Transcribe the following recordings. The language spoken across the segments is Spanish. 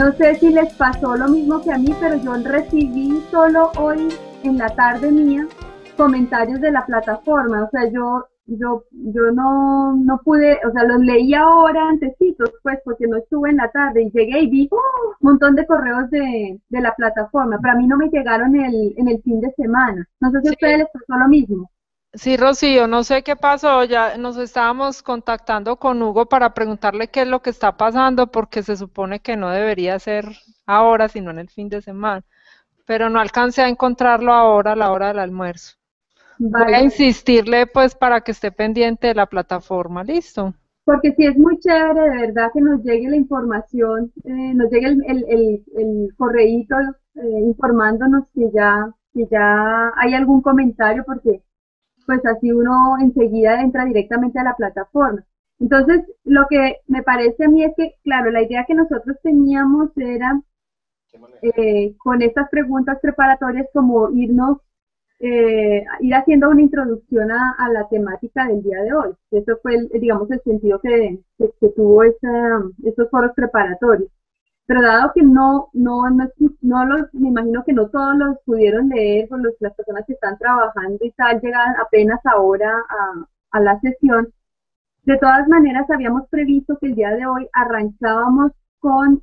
No sé si les pasó lo mismo que a mí, pero yo recibí solo hoy en la tarde mía comentarios de la plataforma. O sea, yo no pude, o sea, los leí ahora antecitos, pues, porque no estuve en la tarde y llegué y vi un montón de correos de la plataforma, pero a mí no me llegaron en el fin de semana. No sé si a Sí, ustedes les pasó lo mismo. sí, Rocío, no sé qué pasó, ya nos estábamos contactando con Hugo para preguntarle qué es lo que está pasando, porque se supone que no debería ser ahora, sino en el fin de semana, pero no alcancé a encontrarlo ahora a la hora del almuerzo. Voy a Vale. insistirle pues para que esté pendiente de la plataforma, ¿listo? Porque sí es muy chévere, de verdad, que nos llegue la información, nos llegue el correíto informándonos que ya hay algún comentario, porque pues así uno enseguida entra directamente a la plataforma. Entonces, lo que me parece a mí es que, claro, la idea que nosotros teníamos era, con estas preguntas preparatorias, como ir haciendo una introducción a la temática del día de hoy. Eso fue, digamos, el sentido que tuvo estos foros preparatorios. Pero dado que no los, me imagino que no todos los pudieron leer, por las personas que están trabajando y tal, llegan apenas ahora a la sesión. De todas maneras, habíamos previsto que el día de hoy arrancábamos con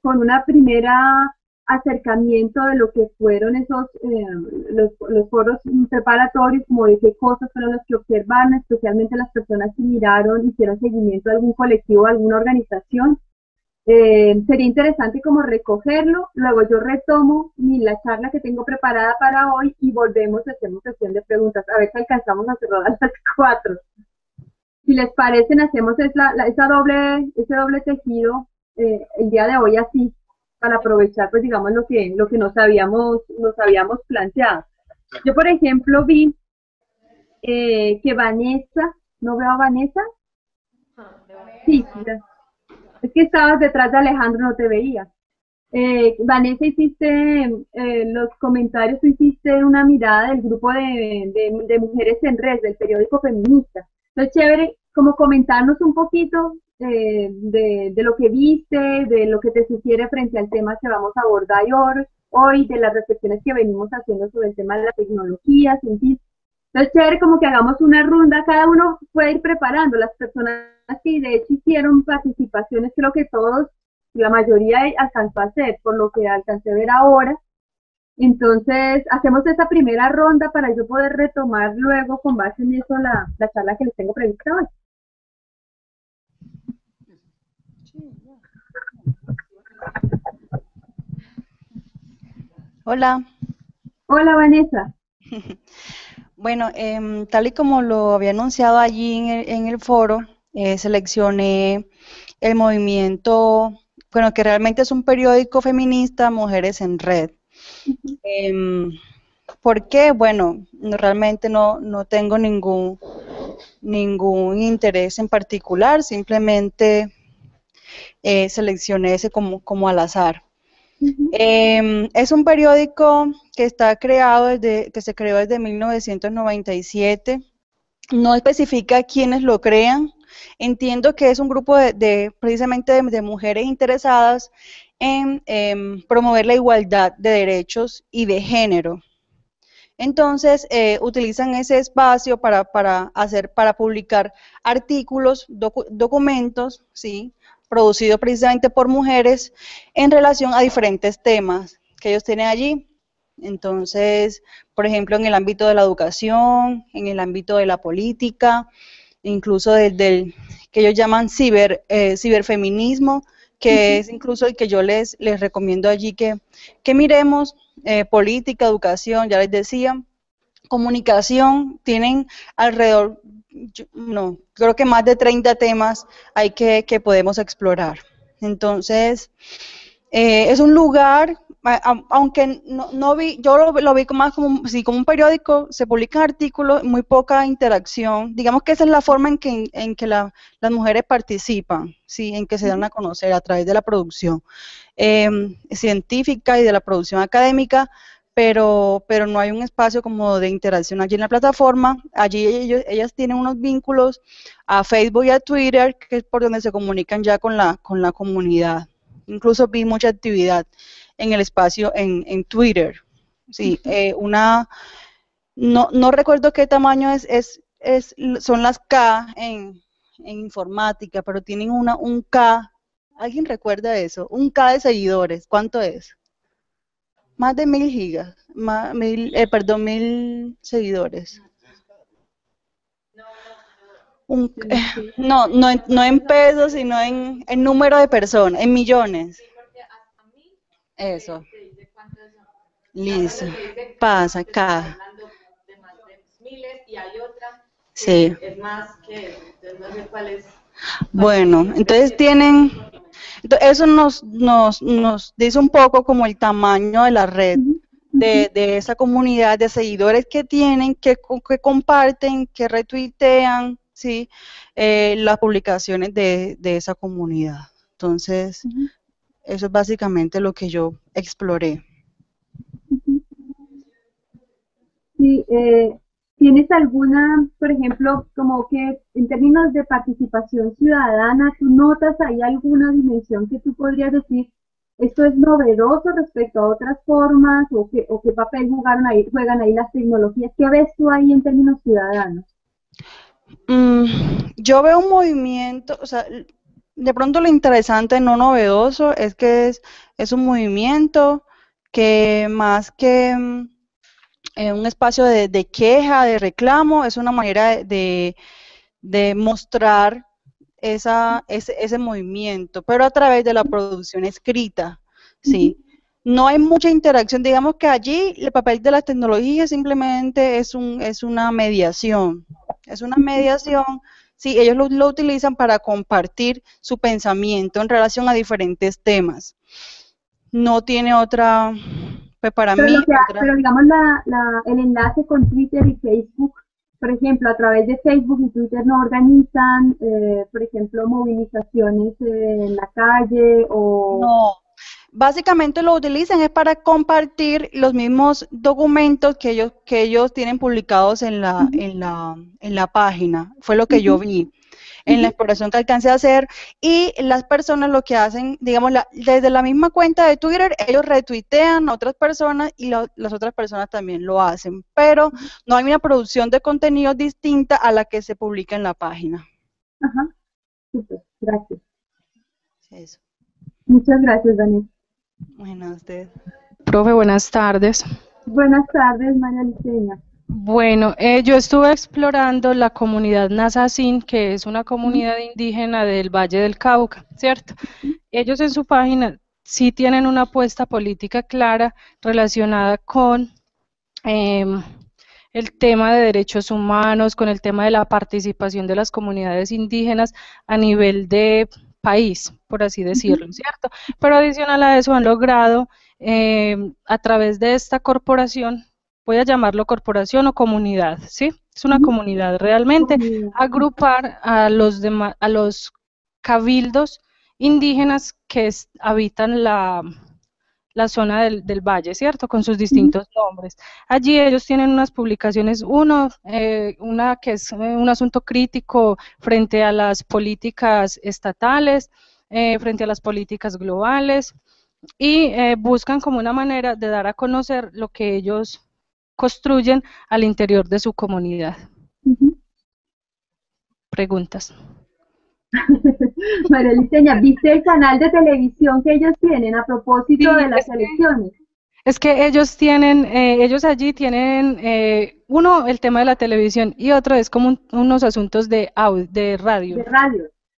una primera acercamiento de lo que fueron los foros preparatorios, como de qué cosas fueron los que observaron, especialmente las personas que miraron, hicieron seguimiento a algún colectivo, a alguna organización. Sería interesante como recogerlo, luego yo retomo la charla que tengo preparada para hoy y volvemos a hacer una sesión de preguntas, a ver si alcanzamos a cerrar a las 4. Si les parecen, hacemos ese doble tejido el día de hoy así, para aprovechar, pues digamos, lo que nos habíamos planteado. Yo, por ejemplo, vi que Vanessa, ¿no veo a Vanessa? Sí, mira, es que estabas detrás de Alejandro, no te veía. Vanessa, hiciste los comentarios, tú hiciste una mirada del grupo de mujeres en red, del periódico feminista. Entonces, chévere, como comentarnos un poquito de lo que viste, de lo que te sugiere frente al tema que vamos a abordar hoy, de las reflexiones que venimos haciendo sobre el tema de la tecnología, en fin. Entonces, chévere, como que hagamos una ronda, cada uno puede ir preparando. Las personas que de hecho hicieron participaciones, creo que todos, la mayoría alcanzó a hacer, por lo que alcancé a ver ahora. Entonces, hacemos esa primera ronda para yo poder retomar luego con base en eso la charla que les tengo prevista hoy. Hola. Hola, Vanessa. Bueno, tal y como lo había anunciado allí en el foro, seleccioné el movimiento, bueno, que realmente es un periódico feminista, Mujeres en Red. Em, ¿Por qué? Bueno, realmente no tengo ningún interés en particular, simplemente seleccioné ese como al azar. Es un periódico que que se creó desde 1997. No especifica quiénes lo crean. Entiendo que es un grupo precisamente de mujeres interesadas en promover la igualdad de derechos y de género. Entonces, utilizan ese espacio para publicar artículos, documentos, ¿sí? Producidos precisamente por mujeres en relación a diferentes temas que ellos tienen allí. Entonces, por ejemplo, en el ámbito de la educación, en el ámbito de la política, incluso del que ellos llaman ciberfeminismo, que es incluso el que yo les recomiendo allí que miremos, política, educación, ya les decía, comunicación, tienen alrededor, no, creo que más de 30 temas hay que podemos explorar. Entonces, es un lugar, aunque no vi, yo lo vi más como un periódico, se publican artículos, muy poca interacción. Digamos que esa es la forma en que las mujeres participan, ¿sí? En que se dan a conocer a través de la producción científica y de la producción académica, pero no hay un espacio como de interacción allí en la plataforma. Allí ellas tienen unos vínculos a Facebook y a Twitter, que es por donde se comunican ya con la comunidad. incluso vi mucha actividad en el espacio en Twitter. Sí, no recuerdo qué tamaño son las K en informática, pero tienen un K. ¿Alguien recuerda eso? Un K de seguidores. ¿Cuánto es? Más de 1000 gigas. Perdón, 1000 seguidores. No en pesos, sino en número de personas, en millones. Eso. Listo. Pasa acá. Sí. Bueno, entonces eso nos dice un poco como el tamaño de la red, de esa comunidad de seguidores que tienen, que comparten, que retuitean, ¿sí? Las publicaciones de esa comunidad. Entonces, eso es básicamente lo que yo exploré. Sí, ¿tienes alguna, por ejemplo, como que en términos de participación ciudadana, tú notas ahí alguna dimensión que tú podrías decir, esto es novedoso respecto a otras formas, o qué papel juegan ahí las tecnologías? ¿Qué ves tú ahí en términos ciudadanos? Yo veo un movimiento, o sea, de pronto lo interesante, no novedoso, es que es un movimiento que más que un espacio de queja, de reclamo, es una manera de mostrar ese movimiento, pero a través de la producción escrita, ¿sí? No hay mucha interacción, digamos que allí el papel de la tecnología simplemente es una mediación, sí, ellos lo utilizan para compartir su pensamiento en relación a diferentes temas. No tiene otra, pues para mí... Pero digamos el enlace con Twitter y Facebook, por ejemplo, a través de Facebook y Twitter no organizan, por ejemplo, movilizaciones en la calle o... No, básicamente lo utilizan es para compartir los mismos documentos que ellos tienen publicados en la página, fue lo que yo vi en la exploración que alcancé a hacer, y las personas lo que hacen, digamos, desde la misma cuenta de Twitter, ellos retuitean a otras personas y las otras personas también lo hacen, pero no hay una producción de contenido distinta a la que se publica en la página. Ajá, súper, gracias. Eso. Muchas gracias, Dani. Bueno, a usted. Profe, buenas tardes. Buenas tardes, María Liceña. Bueno, yo estuve explorando la comunidad Nasacin, que es una comunidad indígena del Valle del Cauca, ¿cierto? Ellos en su página sí tienen una apuesta política clara relacionada con el tema de derechos humanos, con el tema de la participación de las comunidades indígenas a nivel de país, por así decirlo, ¿cierto? Pero adicional a eso han logrado, a través de esta corporación, voy a llamarlo corporación o comunidad, ¿sí? Es una comunidad realmente, agrupar a los cabildos indígenas que habitan la zona del valle, ¿cierto? Con sus distintos nombres. Allí ellos tienen unas publicaciones, una que es un asunto crítico frente a las políticas estatales, frente a las políticas globales, y buscan como una manera de dar a conocer lo que ellos construyen al interior de su comunidad. Preguntas. María Liceña, ¿viste el canal de televisión que ellos tienen a propósito de las elecciones? Es que ellos tienen, ellos allí tienen, uno, el tema de la televisión, y otro es como unos asuntos de radio. De radio.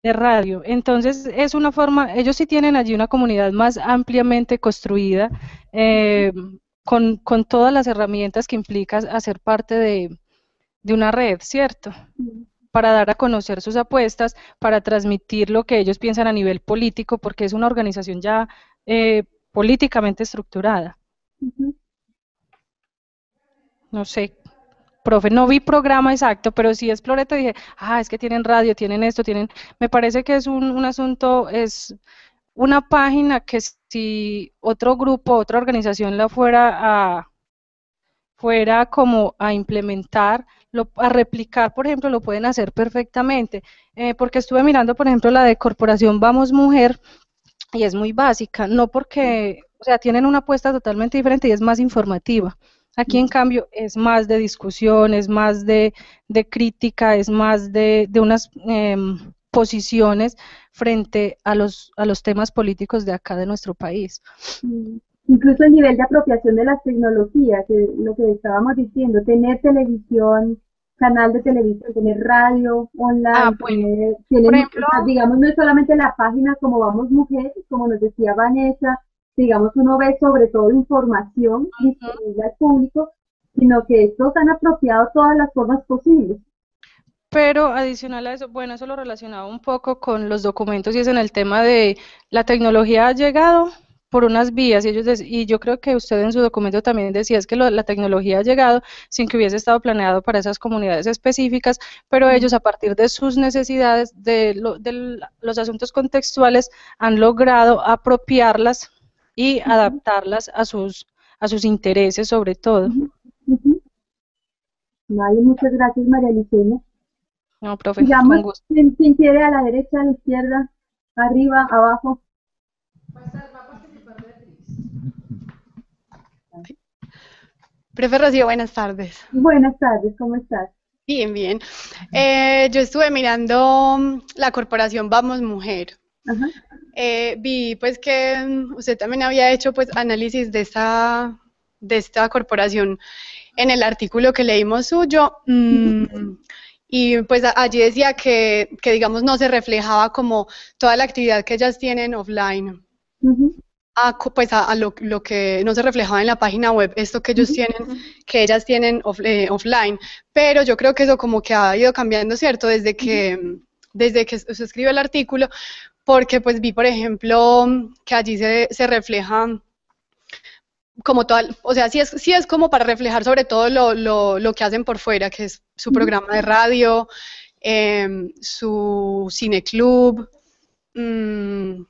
De radio. Entonces, es una forma, ellos sí tienen allí una comunidad más ampliamente construida, con todas las herramientas que implica hacer parte de una red, ¿cierto? Para dar a conocer sus apuestas, para transmitir lo que ellos piensan a nivel político, porque es una organización ya políticamente estructurada. No sé, profe, no vi programa exacto, pero sí exploré, te dije, es que tienen radio, tienen esto, me parece que es un asunto, es una página que si otro grupo, otra organización la fuera como a implementar, a replicar, por ejemplo, lo pueden hacer perfectamente, porque estuve mirando, por ejemplo, la de Corporación Vamos Mujer, y es muy básica, no porque, o sea, tienen una apuesta totalmente diferente y es más informativa. Aquí, en cambio, es más de discusión, es más de crítica, es más de unas posiciones frente a los temas políticos de acá de nuestro país. Incluso el nivel de apropiación de las tecnologías, lo que estábamos diciendo, tener televisión, canal de televisión, tener radio online, Bueno, tener, por ejemplo, digamos, no es solamente la página como Vamos Mujeres, como nos decía Vanessa, digamos, uno ve sobre todo información disponible al público, sino que estos han apropiado todas las formas posibles. pero adicional a eso, bueno, eso lo relacionaba un poco con los documentos y es en el tema de la tecnología ha llegado por unas vías y y yo creo que usted en su documento también decía es que la tecnología ha llegado sin que hubiese estado planeado para esas comunidades específicas, pero ellos a partir de sus necesidades, de los asuntos contextuales, han logrado apropiarlas y adaptarlas a sus intereses sobre todo. Vale, muchas gracias, María Licenia. No, profe, Digamos, con gusto. ¿quién quiere a la derecha, a la izquierda, arriba, abajo? Profe Rocío, buenas tardes. Buenas tardes, ¿cómo estás? Bien, bien. Yo estuve mirando la corporación Vamos Mujer. Ajá. Vi pues que usted también había hecho pues análisis de esta corporación en el artículo que leímos suyo. Y pues allí decía que digamos no se reflejaba como toda la actividad que ellas tienen offline. Pues a lo que no se reflejaba en la página web, esto que ellos tienen, que ellas tienen offline, pero yo creo que eso como que ha ido cambiando, ¿cierto? Desde que se escribe el artículo, porque pues vi, por ejemplo, que allí se refleja como toda, o sea, sí es como para reflejar sobre todo lo que hacen por fuera, que es su programa de radio, su cineclub,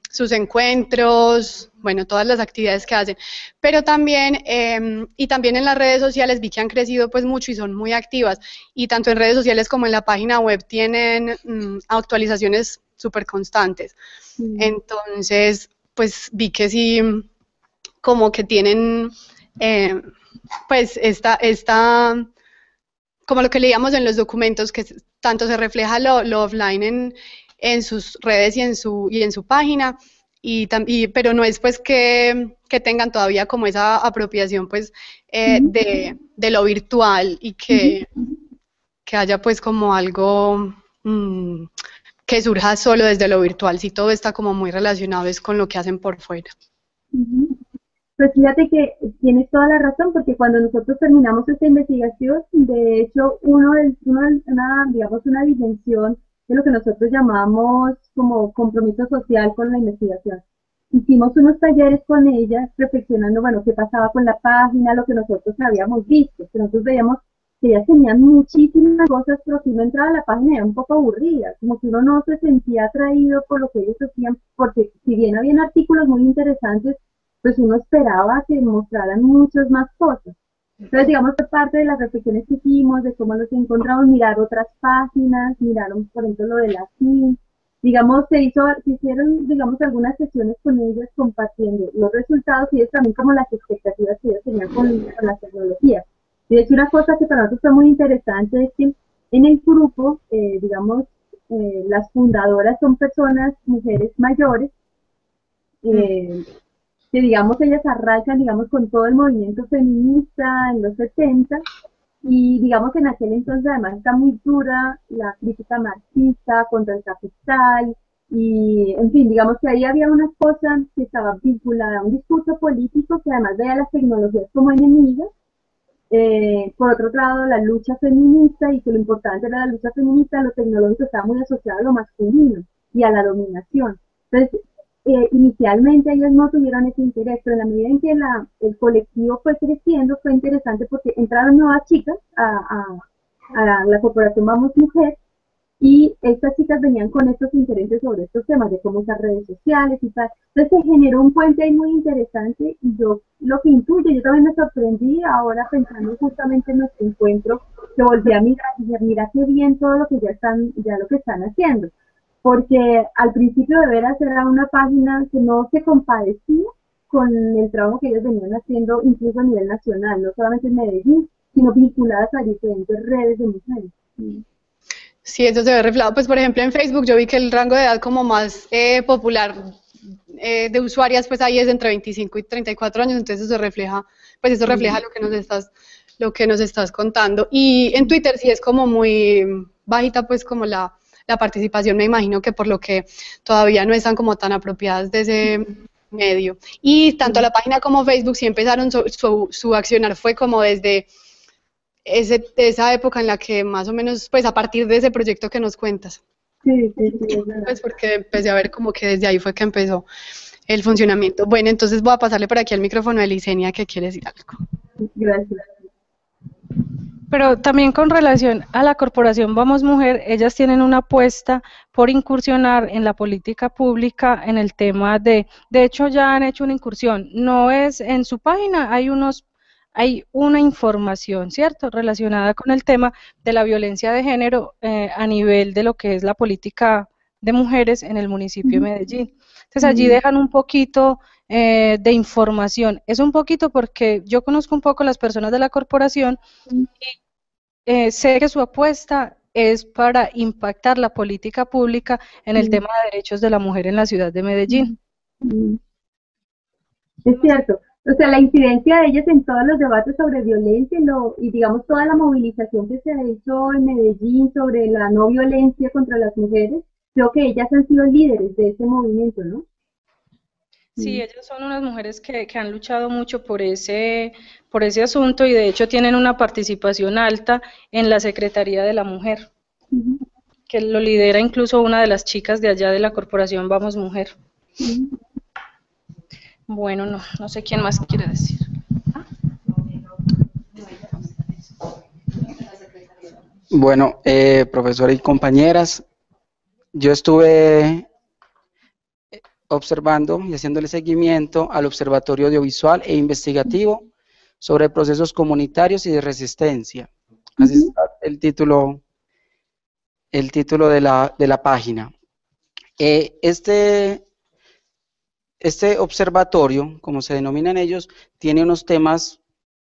sus encuentros, bueno, todas las actividades que hacen, pero también, y también en las redes sociales vi que han crecido pues mucho y son muy activas, y tanto en redes sociales como en la página web tienen actualizaciones súper constantes. Entonces, pues vi que sí, como que tienen, pues como lo que leíamos en los documentos, que tanto se refleja lo offline en sus redes y en su página, pero no es pues que tengan todavía como esa apropiación pues de lo virtual y que haya pues como algo que surja solo desde lo virtual, si todo está como muy relacionado es con lo que hacen por fuera. Pues fíjate que tienes toda la razón, porque cuando nosotros terminamos esta investigación, de hecho, digamos, una dimensión de lo que nosotros llamamos como compromiso social con la investigación. Hicimos unos talleres con ellas, reflexionando, bueno, qué pasaba con la página, lo que nosotros habíamos visto, que nosotros veíamos que ellas tenían muchísimas cosas, pero si uno entraba a la página era un poco aburrida, como que uno no se sentía atraído por lo que ellos hacían, porque si bien habían artículos muy interesantes, pues uno esperaba que mostraran muchas más cosas. Entonces, digamos que parte de las reflexiones que hicimos, de cómo los encontramos, mirar otras páginas, miraron, por ejemplo, lo de la CIN, digamos, se hicieron, digamos, algunas sesiones con ellas compartiendo los resultados y es también como las expectativas que ellas tenían con las tecnologías. Y de hecho, una cosa que para nosotros fue muy interesante es que en el grupo, digamos, las fundadoras son personas, mujeres mayores, que digamos ellas arrancan digamos con todo el movimiento feminista en los 70 y digamos en aquel entonces además está muy dura la crítica marxista contra el capital y en fin digamos que ahí había una cosa que estaba vinculada a un discurso político que además veía las tecnologías como enemigas, por otro lado la lucha feminista y que lo importante era la lucha feminista, lo tecnológico estaba muy asociado a lo masculino y a la dominación. Entonces inicialmente ellos no tuvieron ese interés, pero en la medida en que el colectivo fue creciendo, fue interesante porque entraron nuevas chicas a la corporación Vamos Mujer, y estas chicas venían con estos intereses sobre estos temas de cómo usar redes sociales y tal. Entonces se generó un puente ahí muy interesante, y yo lo que intuyo, yo también me sorprendí ahora pensando justamente en nuestro encuentro, que volví a mirar y dije, mira qué bien todo lo que ya lo que están haciendo. porque al principio de veras era una página que no se compadecía con el trabajo que ellos venían haciendo incluso a nivel nacional, no solamente en Medellín, sino vinculadas a diferentes redes de mujeres. Sí, eso se ve reflejado. Pues, por ejemplo, en Facebook yo vi que el rango de edad como más popular de usuarias, pues ahí es entre 25 y 34 años, entonces eso refleja, pues eso refleja lo que nos estás contando. Y en Twitter sí es como muy bajita, pues como la participación, me imagino que por lo que todavía no están como tan apropiadas de ese medio. Y tanto la página como Facebook sí empezaron su accionar, fue como desde esa época en la que más o menos, pues a partir de ese proyecto que nos cuentas. Sí, sí, sí, es verdad. Pues porque empecé a ver como que desde ahí fue que empezó el funcionamiento. Bueno, entonces voy a pasarle por aquí al micrófono de Licenia que quiere decir algo. Gracias. Pero también con relación a la corporación Vamos Mujer, ellas tienen una apuesta por incursionar en la política pública en el tema de hecho ya han hecho una incursión, no es en su página, hay una información, ¿cierto?, relacionada con el tema de la violencia de género a nivel de lo que es la política de mujeres en el municipio de Medellín. Entonces allí dejan un poquito de información, es un poquito porque yo conozco un poco las personas de la corporación y sé que su apuesta es para impactar la política pública en el tema de derechos de la mujer en la ciudad de Medellín. Es cierto. O sea, la incidencia de ellas en todos los debates sobre violencia y digamos toda la movilización que se ha hecho en Medellín sobre la no violencia contra las mujeres, creo que ellas han sido líderes de ese movimiento, ¿no? Sí, ellas son unas mujeres que han luchado mucho por ese asunto y de hecho tienen una participación alta en la Secretaría de la Mujer, que lo lidera incluso una de las chicas de allá de la corporación Vamos Mujer. Bueno, no sé quién más quiere decir. Bueno, profesora y compañeras, yo estuve observando y haciéndole seguimiento al Observatorio Audiovisual e Investigativo sobre procesos comunitarios y de resistencia. Así está el título de la página. Este observatorio, como se denominan ellos, tiene unos temas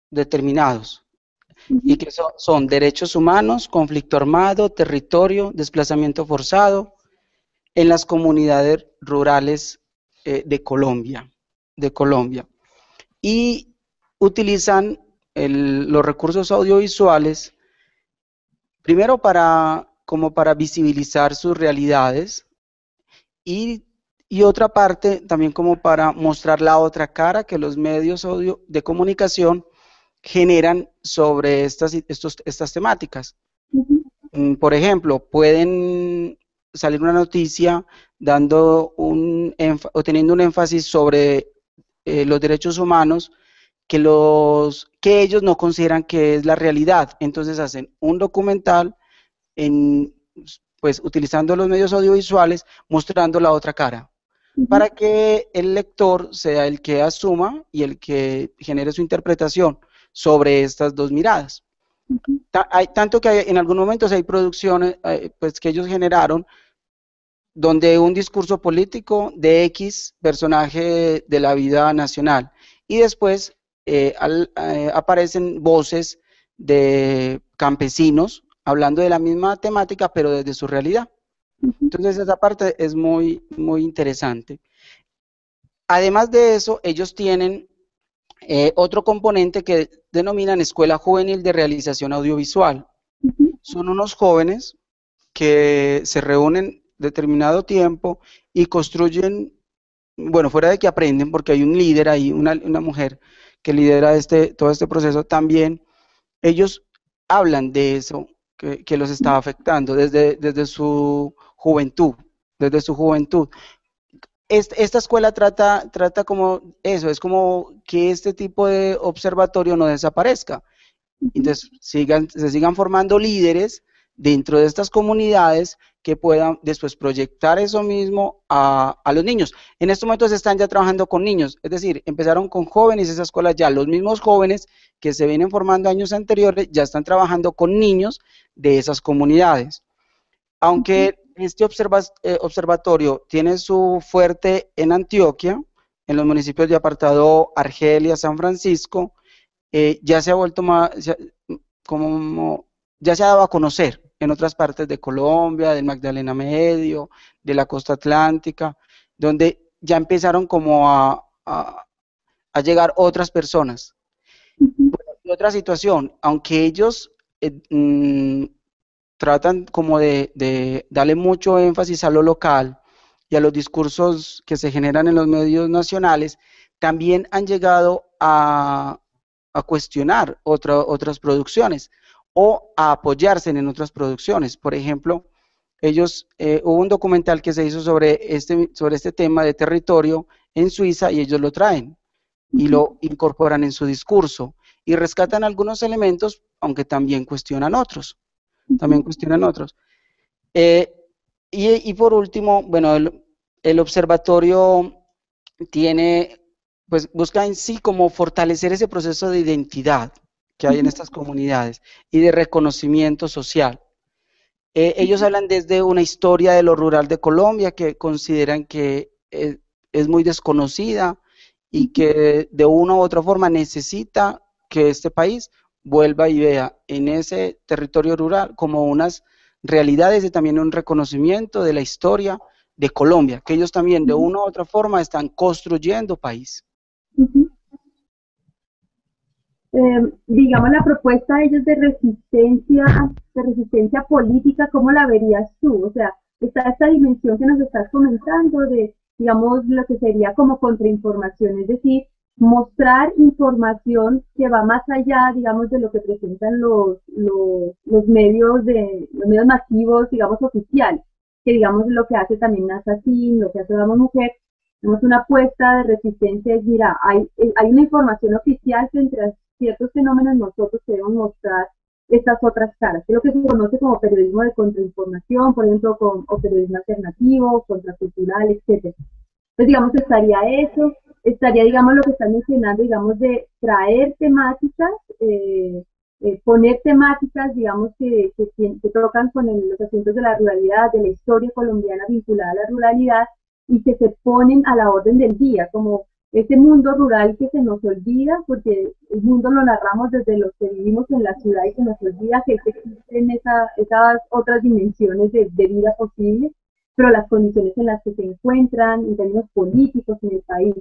determinados y que son derechos humanos, conflicto armado, territorio, desplazamiento forzado en las comunidades rurales de Colombia. Y utilizan los recursos audiovisuales primero como para visibilizar sus realidades y otra parte también como para mostrar la otra cara que los medios de comunicación generan sobre estas temáticas. Por ejemplo, pueden salir una noticia dando o teniendo un énfasis sobre los derechos humanos que ellos no consideran que es la realidad. Entonces hacen un documental pues utilizando los medios audiovisuales, mostrando la otra cara, para que el lector sea el que asuma y el que genere su interpretación sobre estas dos miradas. Tanto que en algunos momentos hay producciones pues, que ellos generaron donde un discurso político de X personaje de la vida nacional y después aparecen voces de campesinos hablando de la misma temática pero desde su realidad. Entonces esa parte es muy, muy interesante. Además de eso, ellos tienen otro componente que denominan Escuela Juvenil de Realización Audiovisual. Son unos jóvenes que se reúnen determinado tiempo y construyen, bueno, fuera de que aprenden, porque hay un líder ahí, una mujer que lidera todo este proceso también, ellos hablan de eso que los está afectando desde su juventud, Esta escuela trata como eso, es como que este tipo de observatorio no desaparezca. Entonces, se sigan formando líderes dentro de estas comunidades que puedan después proyectar eso mismo a los niños. En estos momentos están ya trabajando con niños, es decir, empezaron con jóvenes, esa escuela ya, los mismos jóvenes que se vienen formando años anteriores, ya están trabajando con niños de esas comunidades. Aunque Este observatorio tiene su fuerte en Antioquia, en los municipios de Apartado, Argelia, San Francisco. Ya se ha vuelto más, ya se ha dado a conocer en otras partes de Colombia, del Magdalena Medio, de la costa atlántica, donde ya empezaron como a llegar otras personas. Y otra situación, aunque ellos tratan como de darle mucho énfasis a lo local y a los discursos que se generan en los medios nacionales, también han llegado a cuestionar otras producciones o a apoyarse en otras producciones. Por ejemplo, hubo un documental que se hizo sobre este tema de territorio en Suiza y ellos lo traen y lo incorporan en su discurso y rescatan algunos elementos, aunque también cuestionan otros. Y por último, bueno, el observatorio busca en sí como fortalecer ese proceso de identidad que hay en estas comunidades y de reconocimiento social. Ellos hablan desde una historia de lo rural de Colombia que consideran que es muy desconocida y que de una u otra forma necesita que este país vuelva y vea en ese territorio rural como unas realidades y también un reconocimiento de la historia de Colombia, que ellos también de una u otra forma están construyendo país. Digamos, la propuesta de ellos de resistencia política, ¿cómo la verías tú? O sea, está esta dimensión que nos estás comentando de, digamos, lo que sería como contrainformación, es decir, mostrar información que va más allá, digamos, de lo que presentan los medios masivos, digamos, oficiales, que digamos lo que hace también Assassin, lo que hace Vamos Mujer. Tenemos una apuesta de resistencia, es mira, hay una información oficial que entre ciertos fenómenos nosotros debemos mostrar estas otras caras, que es lo que se conoce como periodismo de contrainformación, por ejemplo, o periodismo alternativo, contracultural, etcétera. Entonces, digamos, estaría, digamos, lo que están mencionando, digamos, de traer temáticas, poner temáticas, digamos, que tocan con los asuntos de la ruralidad, de la historia colombiana vinculada a la ruralidad, y que se ponen a la orden del día, como ese mundo rural que se nos olvida, porque el mundo lo narramos desde los que vivimos en la ciudad y se nos olvida que existen esas otras dimensiones de vida posible, pero las condiciones en las que se encuentran, en términos políticos en el país.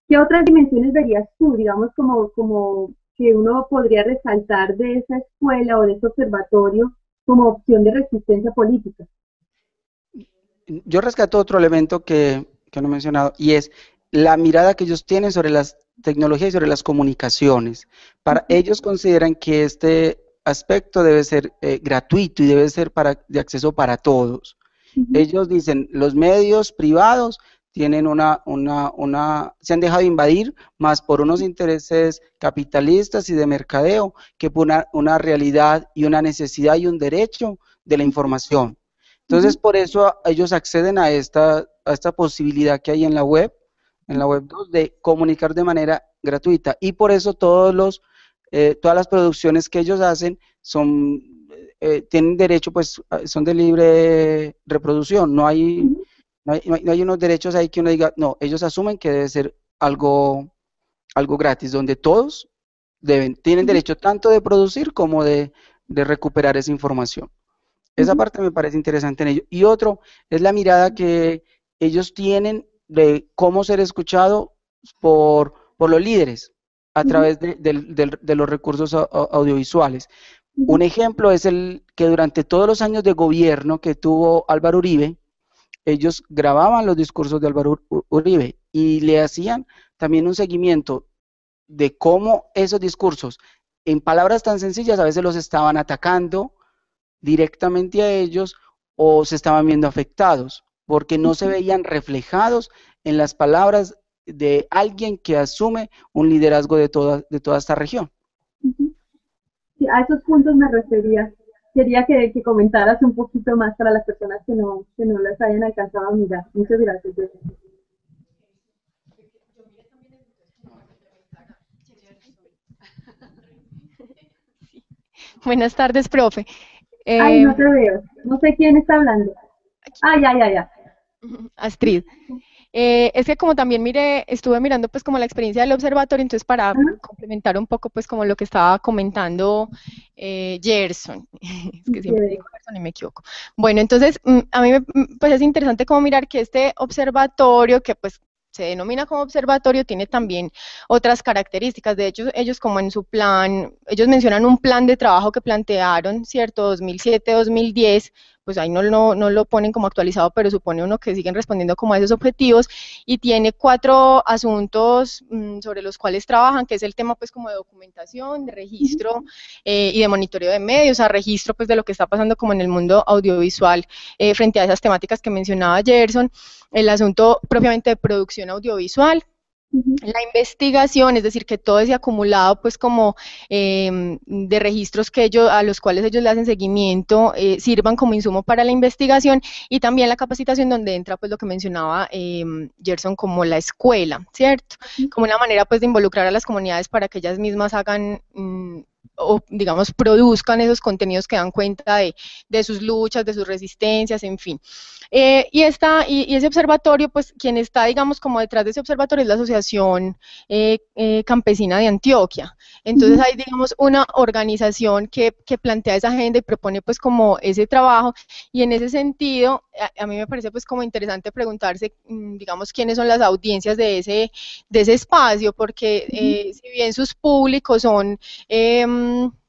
¿Qué otras dimensiones verías tú, digamos, como que uno podría resaltar de esa escuela o de ese observatorio como opción de resistencia política? Yo rescato otro elemento que no he mencionado, y es la mirada que ellos tienen sobre las tecnologías y sobre las comunicaciones. Ellos consideran que este aspecto debe ser gratuito y debe ser de acceso para todos. Ellos dicen, los medios privados tienen se han dejado invadir más por unos intereses capitalistas y de mercadeo que por una realidad y una necesidad y un derecho de la información. Entonces, por eso ellos acceden a esta posibilidad que hay en la web 2, de comunicar de manera gratuita. Y por eso todas las producciones que ellos hacen tienen derecho, pues, son de libre reproducción. No hay unos derechos ahí que uno diga, no, ellos asumen que debe ser algo gratis, donde todos tienen derecho tanto de producir como de recuperar esa información. Esa parte me parece interesante en ello. Y otro es la mirada que ellos tienen de cómo ser escuchado por los líderes a través de los recursos audiovisuales. Un ejemplo es el que durante todos los años de gobierno que tuvo Álvaro Uribe, ellos grababan los discursos de Álvaro Uribe y le hacían también un seguimiento de cómo esos discursos, en palabras tan sencillas, a veces los estaban atacando directamente a ellos o se estaban viendo afectados, porque no se veían reflejados en las palabras de alguien que asume un liderazgo de toda esta región. Sí, a esos puntos me refería. Quería que comentaras un poquito más para las personas que no las hayan alcanzado a mirar. Muchas gracias. Buenas tardes, profe. Ay, no te veo. No sé quién está hablando. Ah, ya. Astrid. Es que como también estuve mirando pues como la experiencia del observatorio, entonces para Ajá. complementar un poco pues como lo que estaba comentando Gerson, es que siempre Chévere. digo Gerson y me equivoco. Bueno, entonces a mí pues es interesante como mirar que este observatorio, que pues se denomina como observatorio, tiene también otras características. De hecho, ellos como en su plan, ellos mencionan un plan de trabajo que plantearon, ¿cierto? 2007-2010, pues ahí no lo ponen como actualizado, pero supone uno que siguen respondiendo como a esos objetivos, y tiene 4 asuntos sobre los cuales trabajan, que es el tema pues como de documentación, de registro y de monitoreo de medios, a registro pues de lo que está pasando como en el mundo audiovisual frente a esas temáticas que mencionaba Gerson, el asunto propiamente de producción audiovisual, la investigación, es decir, que todo ese acumulado, pues como de registros a los cuales ellos le hacen seguimiento, sirvan como insumo para la investigación, y también la capacitación, donde entra pues lo que mencionaba Gerson, como la escuela, ¿cierto? Como una manera pues de involucrar a las comunidades para que ellas mismas hagan o digamos produzcan esos contenidos que dan cuenta de sus luchas, de sus resistencias, en fin. Y ese observatorio, pues quien está, digamos, como detrás de ese observatorio es la Asociación Campesina de Antioquia. Entonces hay, digamos, una organización que plantea esa agenda y propone pues como ese trabajo, y en ese sentido, a mí me parece pues como interesante preguntarse, digamos, quiénes son las audiencias de ese espacio, porque si bien sus públicos son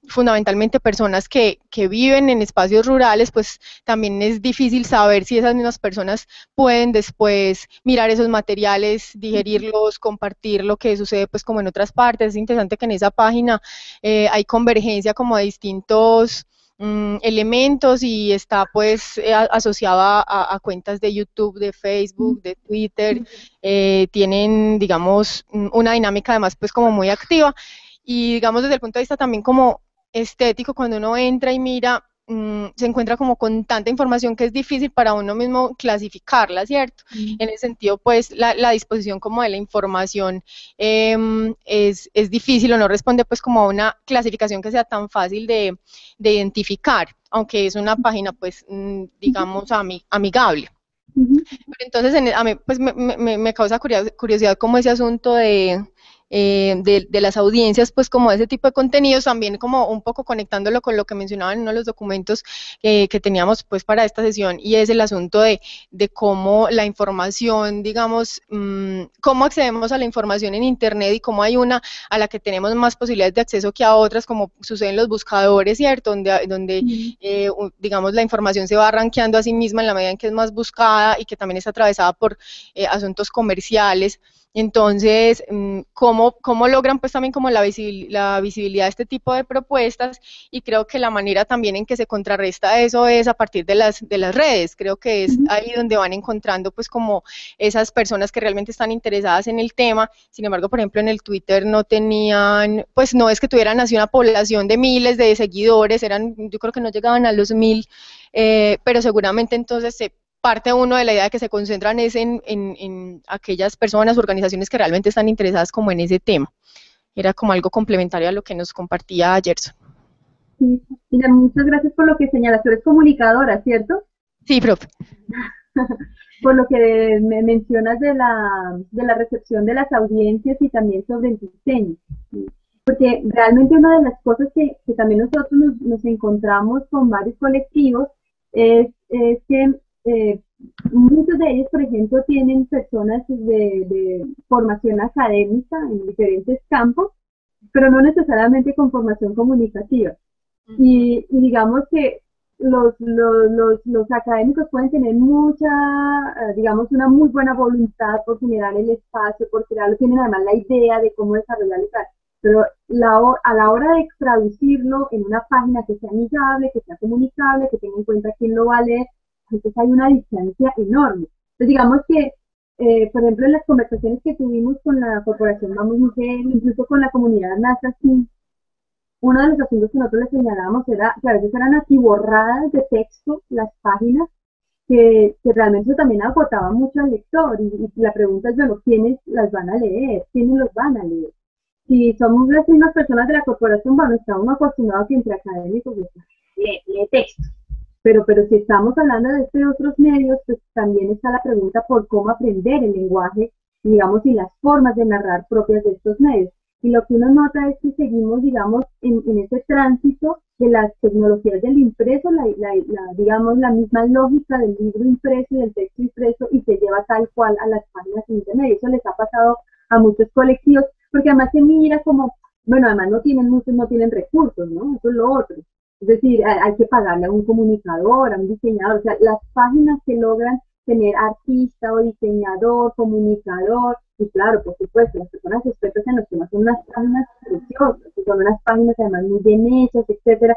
fundamentalmente personas que viven en espacios rurales, pues también es difícil saber si esas mismas personas pueden después mirar esos materiales, digerirlos, compartir lo que sucede pues como en otras partes. Es interesante que en esa página hay convergencia como de distintos elementos, y está pues asociada a cuentas de YouTube, de Facebook, de Twitter, tienen digamos una dinámica además pues como muy activa, y digamos desde el punto de vista también como estético, cuando uno entra y mira, se encuentra como con tanta información que es difícil para uno mismo clasificarla, ¿cierto? En ese sentido, pues la disposición como de la información es difícil, o no responde pues como a una clasificación que sea tan fácil de identificar, aunque es una página pues digamos amigable. Pero entonces a mí pues me causa curiosidad como ese asunto de las audiencias, pues como ese tipo de contenidos, también como un poco conectándolo con lo que mencionaban en uno de los documentos que teníamos pues para esta sesión, y es el asunto de cómo la información, digamos, cómo accedemos a la información en Internet, y cómo hay una a la que tenemos más posibilidades de acceso que a otras, como sucede en los buscadores, ¿cierto? Donde digamos, la información se va rankeando a sí misma en la medida en que es más buscada, y que también está atravesada por asuntos comerciales. Entonces, ¿cómo logran pues también como la visibilidad de este tipo de propuestas? Y creo que la manera también en que se contrarresta eso es a partir de las redes. Creo que es ahí donde van encontrando pues como esas personas que realmente están interesadas en el tema. Sin embargo, por ejemplo, en el Twitter no tenían, pues no es que tuvieran así una población de miles de seguidores, yo creo que no llegaban a los 1000, pero seguramente entonces parte uno de la idea de que se concentran es en aquellas personas, organizaciones que realmente están interesadas como en ese tema. Era como algo complementario a lo que nos compartía Gerson. Sí, mira, muchas gracias por lo que señalas. Tú eres comunicadora, ¿cierto? Sí, profe. Por lo que me mencionas de la recepción de las audiencias y también sobre el diseño. ¿Sí? Porque realmente una de las cosas que también nosotros nos encontramos con varios colectivos es que muchos de ellos, por ejemplo, tienen personas de formación académica en diferentes campos, pero no necesariamente con formación comunicativa. Y digamos que los académicos pueden tener mucha, digamos, una muy buena voluntad por generar el espacio, por crearlo, tienen además la idea de cómo desarrollarlo y tal, pero a la hora de traducirlo en una página que sea amigable, que sea comunicable, que tenga en cuenta quién lo va a leer, entonces hay una distancia enorme. Entonces digamos que, por ejemplo, en las conversaciones que tuvimos con la Corporación Vamos Mujer, incluso con la comunidad NASA, sí, uno de los asuntos que nosotros les señalábamos era que a veces eran atiborradas de texto las páginas, que realmente eso también agotaba mucho al lector, y la pregunta es, bueno, ¿quiénes las van a leer? ¿Quiénes los van a leer? Si somos las mismas personas de la corporación, bueno, está uno acostumbrado que entre académicos lee texto. pero si estamos hablando de estos otros medios, pues también está la pregunta por cómo aprender el lenguaje, digamos, y las formas de narrar propias de estos medios. Y lo que uno nota es que seguimos, digamos, en ese tránsito de las tecnologías del impreso, digamos, la misma lógica del libro impreso y del texto impreso, y se lleva tal cual a las páginas de internet. Eso les ha pasado a muchos colectivos, porque además se mira como, bueno, además muchos no tienen recursos, ¿no? Eso es lo otro. Es decir, hay que pagarle a un comunicador, a un diseñador. O sea, las páginas que logran tener artista o diseñador, comunicador, y claro, por supuesto, las personas expertas en los temas son unas páginas preciosas, son unas páginas además muy bien hechas, etcétera,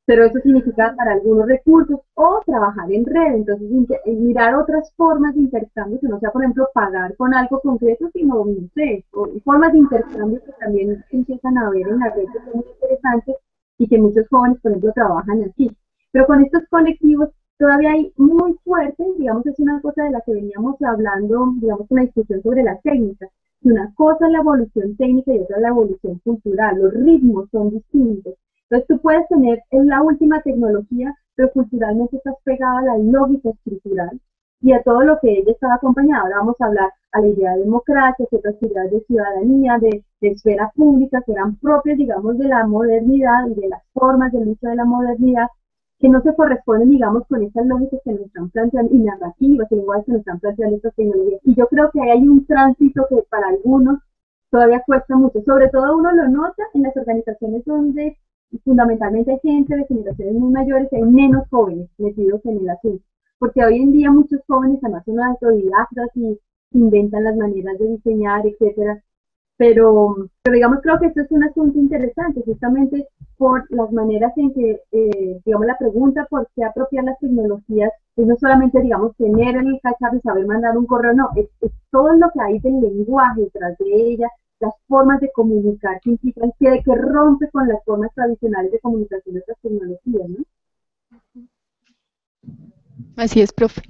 pero eso significa para algunos recursos o trabajar en red, entonces mirar otras formas de intercambio, que no sea, por ejemplo, pagar con algo concreto, sino, no sé, formas de intercambio que también empiezan a ver en la red, que son muy interesantes y que muchos jóvenes, por ejemplo, trabajan así. Pero con estos colectivos todavía hay muy fuerte, digamos, es una cosa de la que veníamos hablando, digamos, una discusión sobre la técnica. Y una cosa es la evolución técnica y otra es la evolución cultural, los ritmos son distintos. Entonces tú puedes tener la última tecnología, pero culturalmente estás pegada a la lógica estructural y a todo lo que ella estaba acompañada. Ahora vamos a hablar a la idea de democracia, que otras ideas de ciudadanía, de esfera pública, que eran propias, digamos, de la modernidad y de las formas del uso de la modernidad, que no se corresponden, digamos, con estas lógicas que nos están planteando, y narrativas, y lenguajes que nos están planteando estas tecnologías. Y yo creo que ahí hay un tránsito que para algunos todavía cuesta mucho. Sobre todo uno lo nota en las organizaciones donde fundamentalmente hay gente de generaciones muy mayores y hay menos jóvenes metidos en el asunto. Porque hoy en día muchos jóvenes además son autodidactas y inventan las maneras de diseñar, etcétera. Pero digamos, creo que esto es un asunto interesante, justamente por las maneras en que, digamos, la pregunta por qué apropiar las tecnologías es no solamente, digamos, tener el cacharro y saber mandar un correo, no, es todo lo que hay del lenguaje detrás de ella, las formas de comunicar que implican, que rompe con las formas tradicionales de comunicación de estas tecnologías, ¿no? Así es, profe.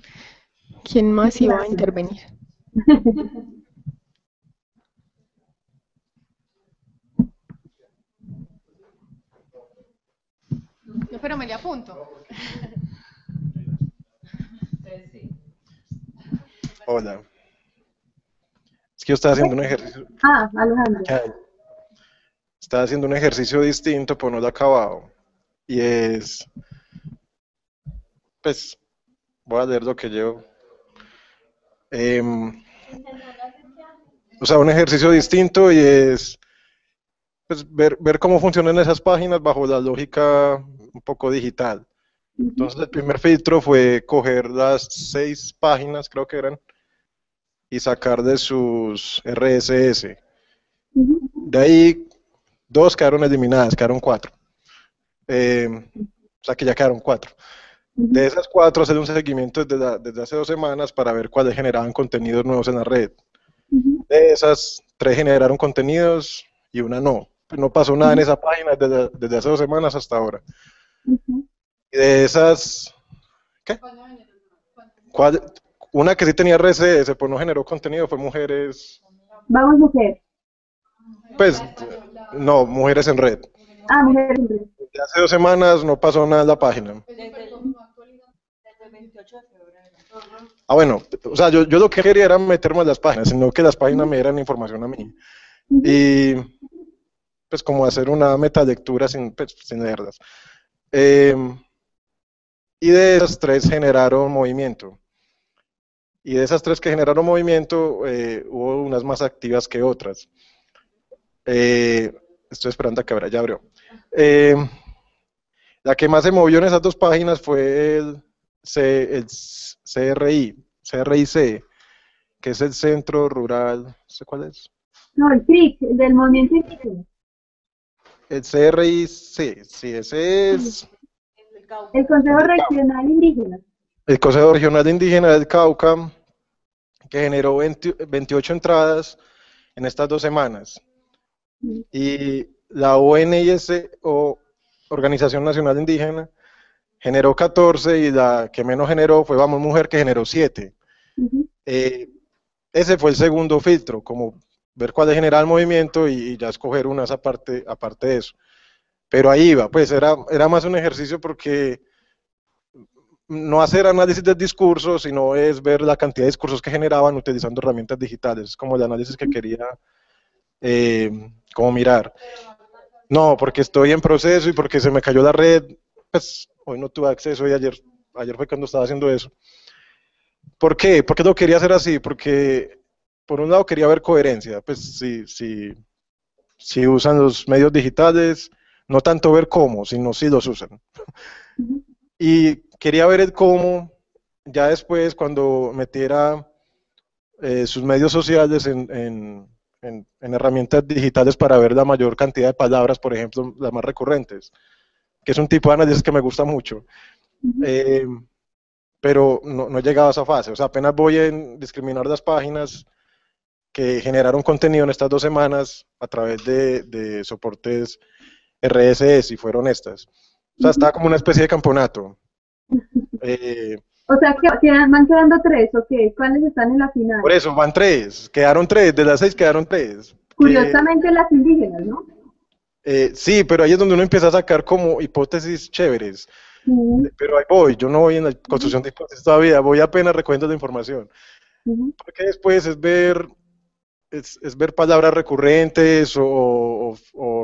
¿Quién más iba a intervenir? No, pero me le apunto. Hola. Es que yo estaba haciendo un ejercicio. Alejandro. Estaba haciendo un ejercicio distinto, pero no lo he acabado. Y es, pues, voy a leer lo que llevo. O sea, un ejercicio distinto y es, pues, ver cómo funcionan esas páginas bajo la lógica un poco digital. Entonces, el primer filtro fue coger las 6 páginas, creo que eran, y sacar de sus RSS. De ahí, 2 quedaron eliminadas, quedaron 4. O sea que ya quedaron 4. De esas 4, hacer un seguimiento desde hace 2 semanas para ver cuáles generaban contenidos nuevos en la red. De esas, 3 generaron contenidos y una no. No pasó nada en esa página desde hace 2 semanas hasta ahora. Y de esas, ¿qué? Una que sí tenía RSS, pues no generó contenido, fue mujeres. Vamos, mujer. Pues, no, mujeres en red. Mujeres en red. Desde hace 2 semanas no pasó nada en la página. Desde el 28 de febrero. Bueno, o sea, yo lo que quería era meterme en las páginas, sino que las páginas me dieran información a mí. Y, pues, como hacer una metalectura sin leerlas. Y de esas 3 generaron movimiento. Y de esas 3 que generaron movimiento, hubo unas más activas que otras. Estoy esperando a que abra, ya abrió. La que más se movió en esas 2 páginas fue el CRIC, que es el Centro Rural, no sé cuál es. No, el CRIC, del movimiento indígena. El CRIC, sí, ese es... El Consejo Regional Indígena. El Consejo Regional Indígena del Cauca, que generó 28 entradas en estas 2 semanas. Y la ONIS, o Organización Nacional Indígena, generó 14 y la que menos generó fue Vamos Mujer, que generó 7. Ese fue el segundo filtro, como ver cuál genera el movimiento y ya escoger unas aparte de eso. Pero ahí iba, pues era más un ejercicio porque no hacer análisis del discurso, sino es ver la cantidad de discursos que generaban utilizando herramientas digitales. Es como el análisis que quería como mirar. No, porque estoy en proceso y porque se me cayó la red, pues hoy no tuve acceso y ayer fue cuando estaba haciendo eso. ¿Por qué? ¿Por qué lo quería hacer así? Porque por un lado quería ver coherencia, pues si usan los medios digitales, no tanto ver cómo, sino si los usan. Y quería ver el cómo, ya después cuando metiera sus medios sociales en herramientas digitales para ver la mayor cantidad de palabras, por ejemplo, las más recurrentes, que es un tipo de análisis que me gusta mucho. Pero no he llegado a esa fase, o sea, apenas voy a discriminar las páginas que generaron contenido en estas 2 semanas a través de soportes RSS y fueron estas. O sea, está como una especie de campeonato. O sea, van quedando 3, ¿o qué? ¿Cuáles están en la final? Por eso, van 3, quedaron 3, de las 6 quedaron 3. Curiosamente las indígenas, ¿no? Sí, pero ahí es donde uno empieza a sacar como hipótesis chéveres. Pero ahí voy, yo no voy en la construcción de hipótesis todavía, voy apenas recogiendo la información. Porque después es ver palabras recurrentes o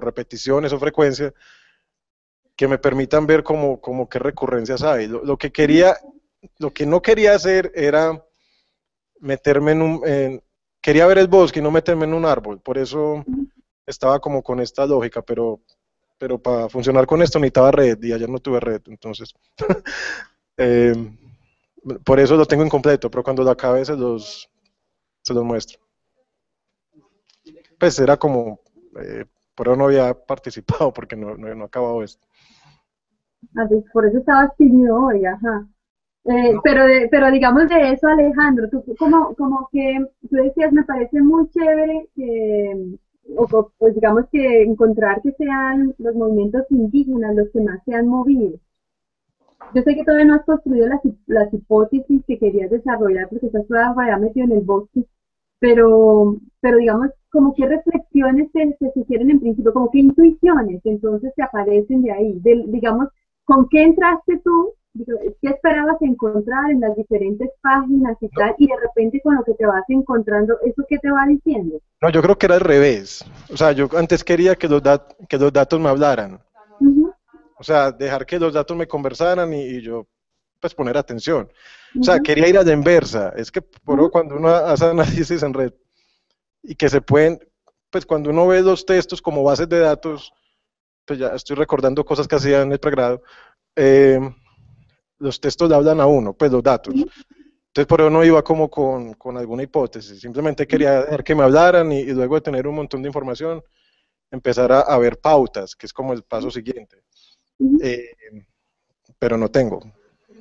repeticiones o frecuencia que me permitan ver como qué recurrencias hay. Lo que no quería hacer era meterme quería ver el bosque y no meterme en un árbol, por eso estaba como con esta lógica, pero para funcionar con esto necesitaba red y ayer no tuve red, entonces por eso lo tengo incompleto, pero cuando lo acabe se los muestro. Pues era como, por eso no había participado, porque no he acabado esto. Por eso estabas tímido hoy, ajá. No. Pero digamos de eso, Alejandro, tú como que tú decías, me parece muy chévere o digamos que encontrar que sean los movimientos indígenas los que más se han movido. Yo sé que todavía no has construido las hipótesis que querías desarrollar porque estás todavía metido en el bosque, pero digamos, como qué reflexiones se sugieren en principio, como qué intuiciones entonces te aparecen de ahí, digamos, ¿con qué entraste tú? ¿Qué esperabas encontrar en las diferentes páginas y tal? Y de repente con lo que te vas encontrando, ¿eso qué te va diciendo? No, yo creo que era al revés. O sea, yo antes quería que los datos me hablaran. O sea, dejar que los datos me conversaran y yo, pues, poner atención. O sea, quería ir a la inversa. Es que cuando uno hace análisis en red y que se pueden, pues, cuando uno ve los textos como bases de datos, pues ya estoy recordando cosas que hacía en el pregrado, los textos le hablan a uno, pues los datos. Entonces por eso no iba como con alguna hipótesis, simplemente quería dejar que me hablaran y luego de tener un montón de información, empezar a ver pautas, que es como el paso siguiente. Pero no tengo.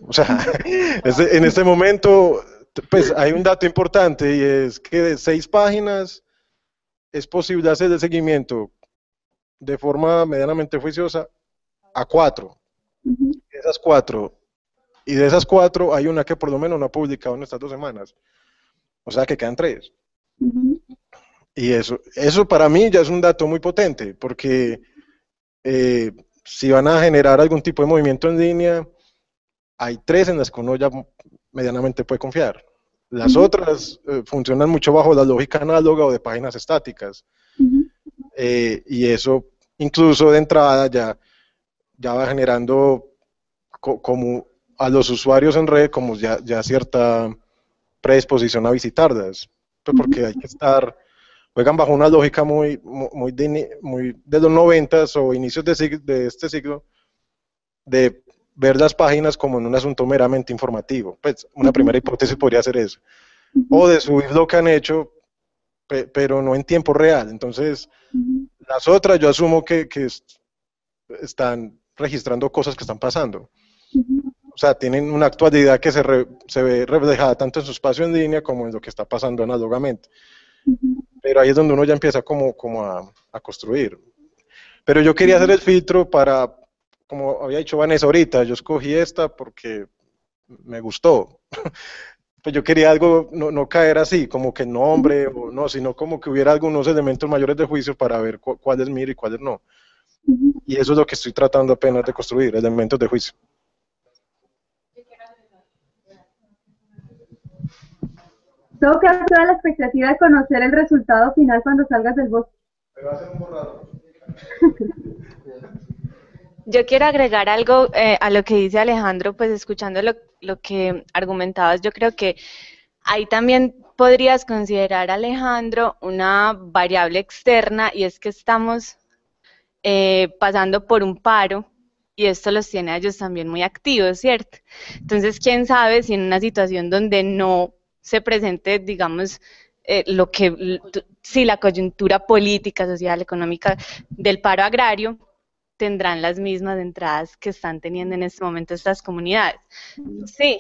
O sea, en este momento, pues hay un dato importante y es que de 6 páginas es posible hacer el seguimiento de forma medianamente juiciosa a 4. De esas 4 hay una que por lo menos no ha publicado en estas 2 semanas. O sea que quedan 3. Y eso para mí ya es un dato muy potente, porque si van a generar algún tipo de movimiento en línea, hay 3 en las que uno ya medianamente puede confiar. Las otras funcionan mucho bajo la lógica análoga o de páginas estáticas. Y eso, incluso de entrada, ya va generando como a los usuarios en red como ya cierta predisposición a visitarlas, pues porque hay que juegan bajo una lógica muy de los 90s o inicios de este siglo, de ver las páginas como en un asunto meramente informativo. Pues una primera hipótesis podría ser eso, o de subir lo que han hecho, pero no en tiempo real. Entonces, las otras yo asumo que están registrando cosas que están pasando. O sea, tienen una actualidad que se ve reflejada tanto en su espacio en línea como en lo que está pasando análogamente. Pero ahí es donde uno ya empieza como a construir. Pero yo quería hacer el filtro para, como había dicho Vanessa ahorita, yo escogí esta porque me gustó. Pues yo quería algo, no caer así, como que nombre, o no, sino como que hubiera algunos elementos mayores de juicio para ver cuáles miro y cuáles no. Y eso es lo que estoy tratando apenas de construir, elementos de juicio. Tengo que hacer toda la expectativa de conocer el resultado final cuando salgas del bosque. Pero va a ser un borrador. Yo quiero agregar algo a lo que dice Alejandro, pues escuchando lo que argumentabas, yo creo que ahí también podrías considerar, Alejandro, una variable externa, y es que estamos pasando por un paro, y esto los tiene a ellos también muy activos, ¿cierto? Entonces, quién sabe si en una situación donde no se presente, digamos, si la coyuntura política, social, económica del paro agrario, tendrán las mismas entradas que están teniendo en este momento estas comunidades. Sí,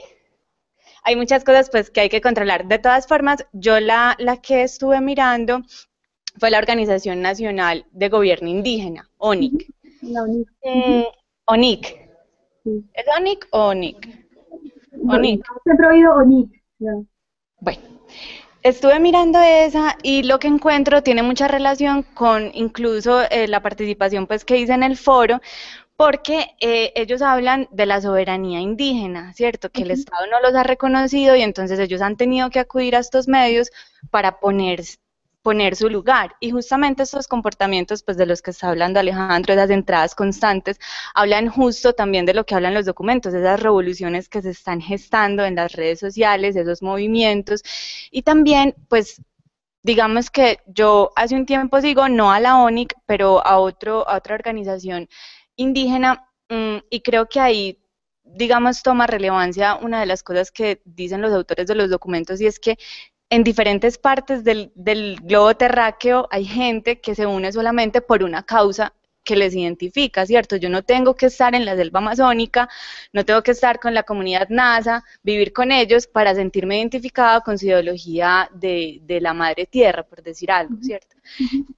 hay muchas cosas pues que hay que controlar. De todas formas, yo la que estuve mirando fue la Organización Nacional de Gobierno Indígena, ONIC. La ONIC. ONIC. Sí. ¿Es ONIC o ONIC? ONIC. Siempre he oído ONIC. Yeah. Bueno, estuve mirando esa y lo que encuentro tiene mucha relación con incluso la participación pues que hice en el foro, porque ellos hablan de la soberanía indígena, ¿cierto? Que el Estado no los ha reconocido y entonces ellos han tenido que acudir a estos medios para poner su lugar. Y justamente estos comportamientos pues de los que está hablando Alejandro, esas entradas constantes, hablan justo también de lo que hablan los documentos, de esas revoluciones que se están gestando en las redes sociales, esos movimientos, y también pues digamos que yo hace un tiempo sigo no a la ONIC, pero a otra organización indígena, y creo que ahí, digamos, toma relevancia una de las cosas que dicen los autores de los documentos, y es que en diferentes partes del globo terráqueo hay gente que se une solamente por una causa que les identifica, ¿cierto? Yo no tengo que estar en la selva amazónica, no tengo que estar con la comunidad NASA, vivir con ellos para sentirme identificado con su ideología de la madre tierra, por decir algo, ¿cierto?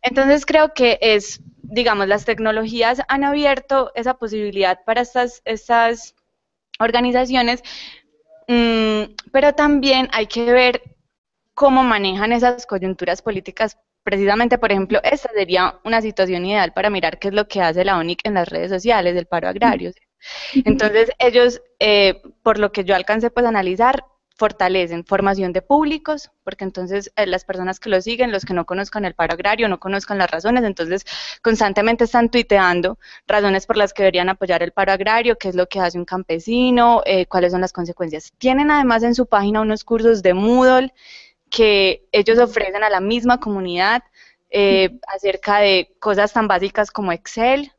Entonces creo que es, digamos, las tecnologías han abierto esa posibilidad para estas organizaciones, pero también hay que ver cómo manejan esas coyunturas políticas. Precisamente, por ejemplo, esta sería una situación ideal para mirar qué es lo que hace la ONIC en las redes sociales del paro agrario. Entonces, ellos, por lo que yo alcancé pues a analizar, fortalecen formación de públicos, porque entonces las personas que lo siguen, los que no conozcan el paro agrario, no conozcan las razones, entonces constantemente están tuiteando razones por las que deberían apoyar el paro agrario, qué es lo que hace un campesino, cuáles son las consecuencias. Tienen además en su página unos cursos de Moodle que ellos ofrecen a la misma comunidad acerca de cosas tan básicas como Excel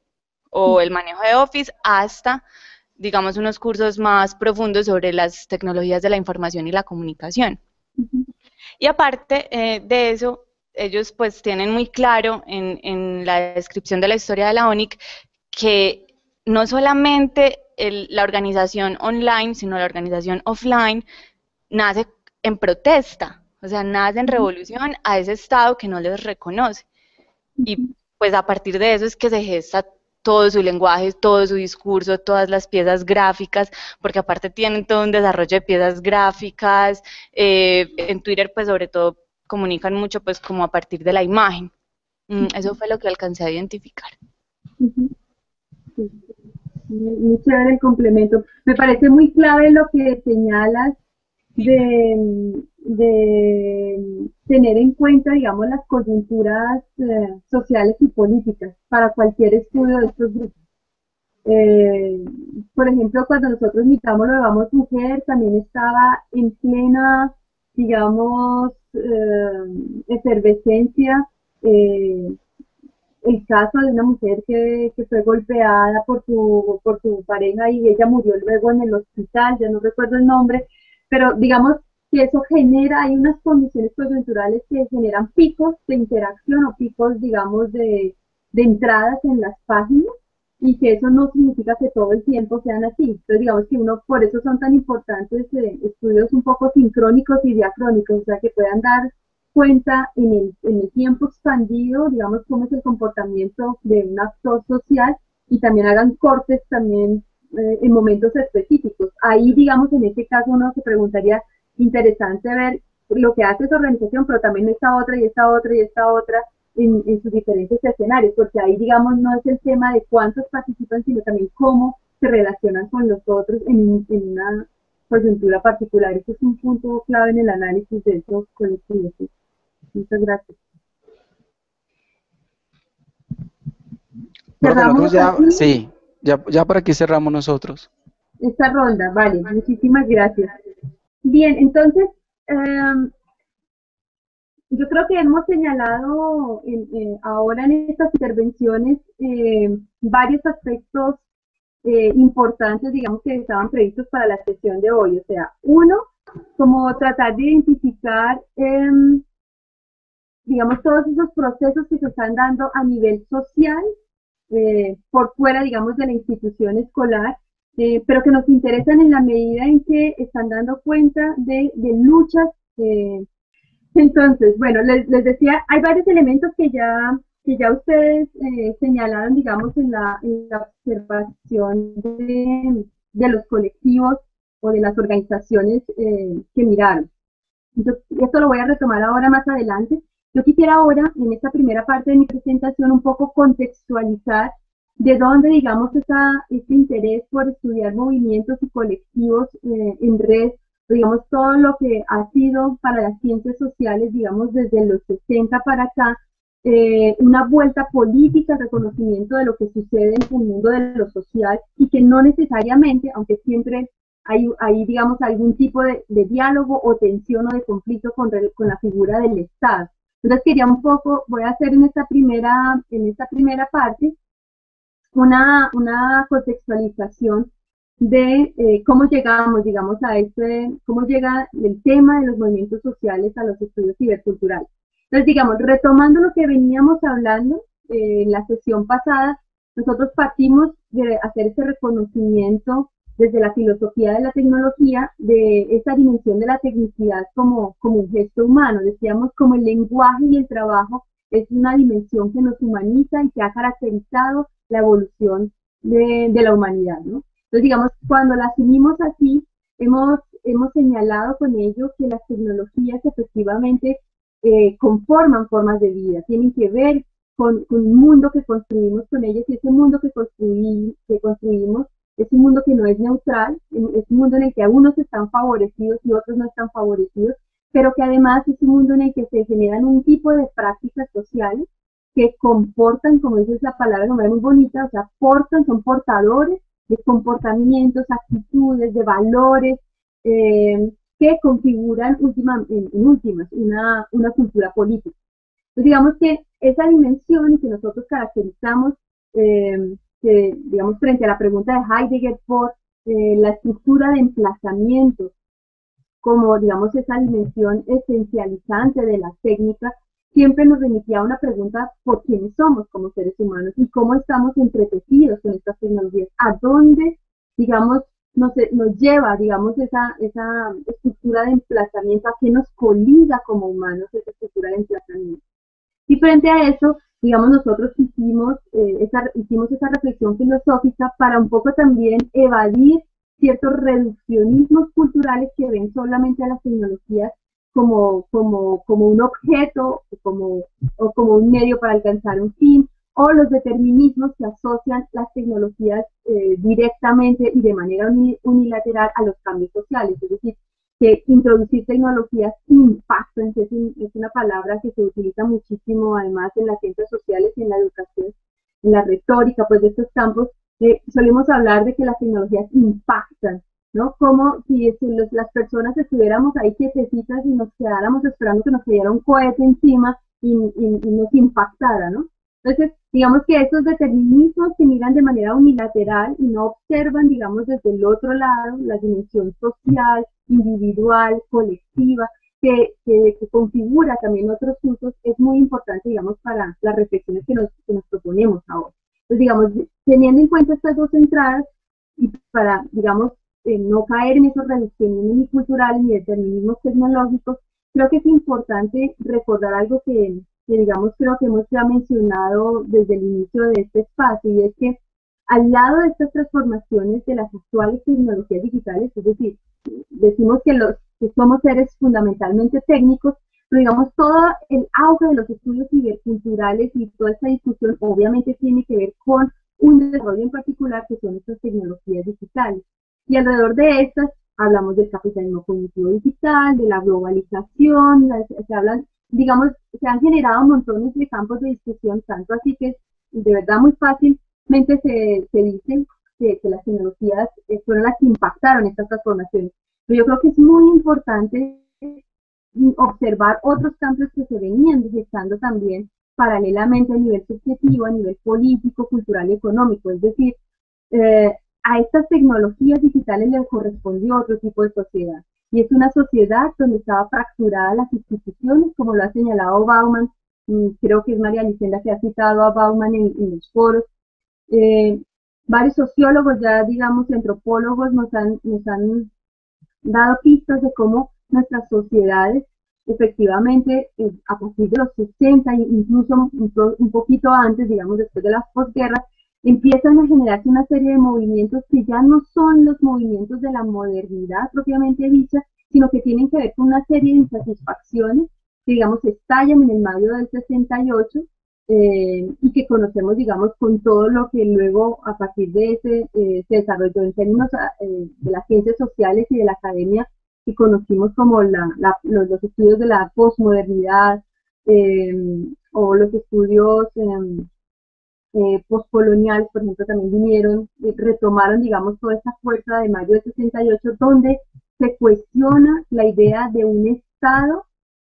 o el manejo de Office, hasta, digamos, unos cursos más profundos sobre las tecnologías de la información y la comunicación. Y aparte de eso, ellos pues tienen muy claro en la descripción de la historia de la ONIC que no solamente la organización online, sino la organización offline nace en protesta. O sea, nace en revolución a ese Estado que no les reconoce. Y pues a partir de eso es que se gesta todo su lenguaje, todo su discurso, todas las piezas gráficas, porque aparte tienen todo un desarrollo de piezas gráficas. En Twitter pues sobre todo comunican mucho pues como a partir de la imagen. Eso fue lo que alcancé a identificar. Sí. Muy chévere el complemento. Me parece muy clave lo que señalas de tener en cuenta, digamos, las coyunturas sociales y políticas para cualquier estudio de estos grupos. Por ejemplo, cuando nosotros invitamos lo de Vamos Mujer, también estaba en plena, digamos, efervescencia el caso de una mujer que fue golpeada por su pareja y ella murió luego en el hospital, ya no recuerdo el nombre, pero digamos que eso genera, hay unas condiciones coyunturales que generan picos de interacción o picos, digamos, de entradas en las páginas, y que eso no significa que todo el tiempo sean así. Entonces, digamos que por eso son tan importantes estudios un poco sincrónicos y diacrónicos, o sea, que puedan dar cuenta en el tiempo expandido, digamos, cómo es el comportamiento de un actor social, y también hagan cortes también en momentos específicos. Ahí, digamos, en este caso uno se preguntaría, interesante ver lo que hace esa organización, pero también esta otra y esta otra y esta otra en sus diferentes escenarios, porque ahí, digamos, no es el tema de cuántos participan, sino también cómo se relacionan con los otros en coyuntura particular. Ese es un punto clave en el análisis de esos colectivos. Muchas gracias. Profe, nosotros ¿Cerramos ya, aquí sí, ya por aquí cerramos nosotros. esta ronda? Vale, muchísimas gracias. Bien, entonces, yo creo que hemos señalado ahora en estas intervenciones varios aspectos importantes, digamos, que estaban previstos para la sesión de hoy. O sea, uno, como tratar de identificar, digamos, todos esos procesos que se están dando a nivel social, por fuera, digamos, de la institución escolar, pero que nos interesan en la medida en que están dando cuenta de luchas. Entonces, bueno, les decía, hay varios elementos que ya ustedes señalaron, digamos, en la observación de los colectivos o de las organizaciones que miraron. Entonces, esto lo voy a retomar ahora más adelante. Yo quisiera ahora, en esta primera parte de mi presentación, un poco contextualizar de dónde, digamos, este interés por estudiar movimientos y colectivos en red, digamos, todo lo que ha sido para las ciencias sociales, digamos, desde los 60 para acá, una vuelta política, reconocimiento de lo que sucede en el mundo de lo social y que no necesariamente, aunque siempre hay digamos, algún tipo de diálogo o tensión o de conflicto con la figura del Estado. Entonces quería un poco, voy a hacer en esta primera parte una contextualización de cómo llegamos, digamos, cómo llega el tema de los movimientos sociales a los estudios ciberculturales. Entonces, digamos, retomando lo que veníamos hablando en la sesión pasada, nosotros partimos de hacer ese reconocimiento desde la filosofía de la tecnología, de esa dimensión de la tecnicidad como un gesto humano. Decíamos como el lenguaje y el trabajo es una dimensión que nos humaniza y que ha caracterizado la evolución de la humanidad, ¿no? Entonces, digamos, cuando la asumimos así, hemos señalado con ello que las tecnologías efectivamente conforman formas de vida, tienen que ver con un mundo que construimos con ellas, y ese mundo que construimos es un mundo que no es neutral, es un mundo en el que algunos están favorecidos y otros no están favorecidos, pero que además es un mundo en el que se generan un tipo de prácticas sociales que comportan, como dice esa palabra, una muy bonita, o sea, son portadores de comportamientos, actitudes, de valores, que configuran en últimas una cultura política. Entonces, digamos que esa dimensión y que nosotros caracterizamos, digamos, frente a la pregunta de Heidegger por la estructura de emplazamiento, como, digamos, esa dimensión esencializante de la técnica, siempre nos remitía a una pregunta por quiénes somos como seres humanos y cómo estamos entretejidos con estas tecnologías, a dónde, digamos, nos lleva, digamos, esa estructura de emplazamiento, a qué nos coliga como humanos esa estructura de emplazamiento. Y frente a eso, digamos, nosotros hicimos esa reflexión filosófica para un poco también evadir ciertos reduccionismos culturales que ven solamente a las tecnologías como un objeto o como un medio para alcanzar un fin, o los determinismos que asocian las tecnologías directamente y de manera unilateral a los cambios sociales. Es decir, que introducir tecnologías impacta, es una palabra que se utiliza muchísimo además en las ciencias sociales y en la educación, en la retórica, pues de estos campos, solemos hablar de que las tecnologías impactan, ¿no? Como si las personas estuviéramos ahí quietecitas y nos quedáramos esperando que nos cayera un cohete encima y nos impactara, ¿no? Entonces, digamos que esos determinismos que miran de manera unilateral y no observan, digamos, desde el otro lado, la dimensión social, individual, colectiva, que configura también otros usos, es muy importante, digamos, para las reflexiones que nos proponemos ahora. Entonces, digamos, teniendo en cuenta estas dos entradas y para, digamos, no caer en esos reduccionismos ni culturales ni determinismos tecnológicos, creo que es importante recordar algo que digamos, creo que hemos ya mencionado desde el inicio de este espacio, y es que al lado de estas transformaciones de las actuales tecnologías digitales, es decir, decimos que somos seres fundamentalmente técnicos, pero digamos, todo el auge de los estudios ciberculturales y toda esta discusión obviamente tiene que ver con un desarrollo en particular que son estas tecnologías digitales. Y alrededor de estas hablamos del capitalismo cognitivo digital, de la globalización, se hablan, digamos, se han generado montones de campos de discusión, tanto así que de verdad muy fácilmente se dice que las tecnologías fueron las que impactaron estas transformaciones. Pero yo creo que es muy importante observar otros cambios que se venían gestando también paralelamente a nivel subjetivo, a nivel político, cultural y económico. Es decir, a estas tecnologías digitales le correspondió otro tipo de sociedad. Y es una sociedad donde estaba fracturada las instituciones, como lo ha señalado Bauman, creo que es María Licenda que ha citado a Bauman en los foros. Varios sociólogos, ya digamos antropólogos, nos han dado pistas de cómo nuestras sociedades, efectivamente, a partir de los 60, incluso un poquito antes, digamos después de las posguerras, empiezan a generarse una serie de movimientos que ya no son los movimientos de la modernidad propiamente dicha, sino que tienen que ver con una serie de insatisfacciones que, digamos, estallan en el mayo del 68 y que conocemos, digamos, con todo lo que luego, a partir de ese, se desarrolló en términos de las ciencias sociales y de la academia, que conocimos como los estudios de la posmodernidad o los estudios postcoloniales, por ejemplo, también vinieron, retomaron, digamos, toda esta fuerza de mayo del 68, donde se cuestiona la idea de un Estado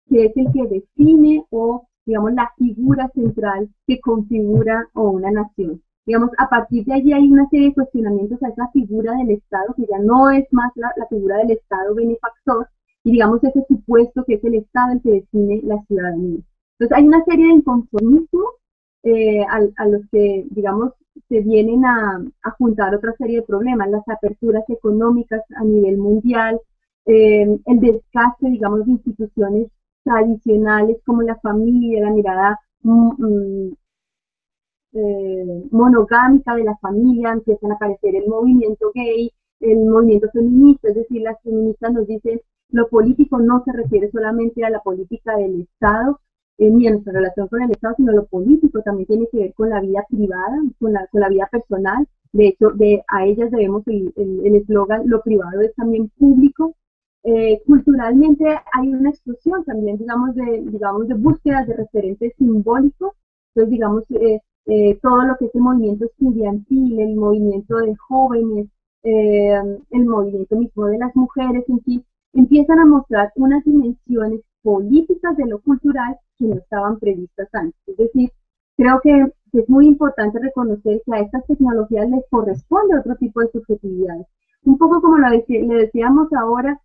que es el que define o, digamos, la figura central que configura o una nación. Digamos, a partir de allí hay una serie de cuestionamientos a esa figura del Estado, que ya no es más la figura del Estado benefactor, y digamos ese supuesto que es el Estado el que define la ciudadanía. Entonces hay una serie de inconformismos a los que, digamos, se vienen a juntar otra serie de problemas, las aperturas económicas a nivel mundial, el desgaste, digamos, de instituciones tradicionales como la familia, la mirada monogámica de la familia, empiezan a aparecer el movimiento gay, el movimiento feminista, es decir, las feministas nos dicen lo político no se refiere solamente a la política del Estado, ni a nuestra relación con el Estado, sino lo político también tiene que ver con la vida privada, con la vida personal. De hecho, a ellas debemos el eslogan, lo privado es también público. Culturalmente hay una explosión también, digamos, de búsquedas de referentes simbólicos. Entonces, digamos, todo lo que es el movimiento estudiantil, el movimiento de jóvenes, el movimiento mismo de las mujeres, en fin, empiezan a mostrar unas dimensiones políticas de lo cultural que no estaban previstas antes. Es decir, creo que es muy importante reconocer que a estas tecnologías les corresponde otro tipo de subjetividades. Un poco como le decíamos ahora,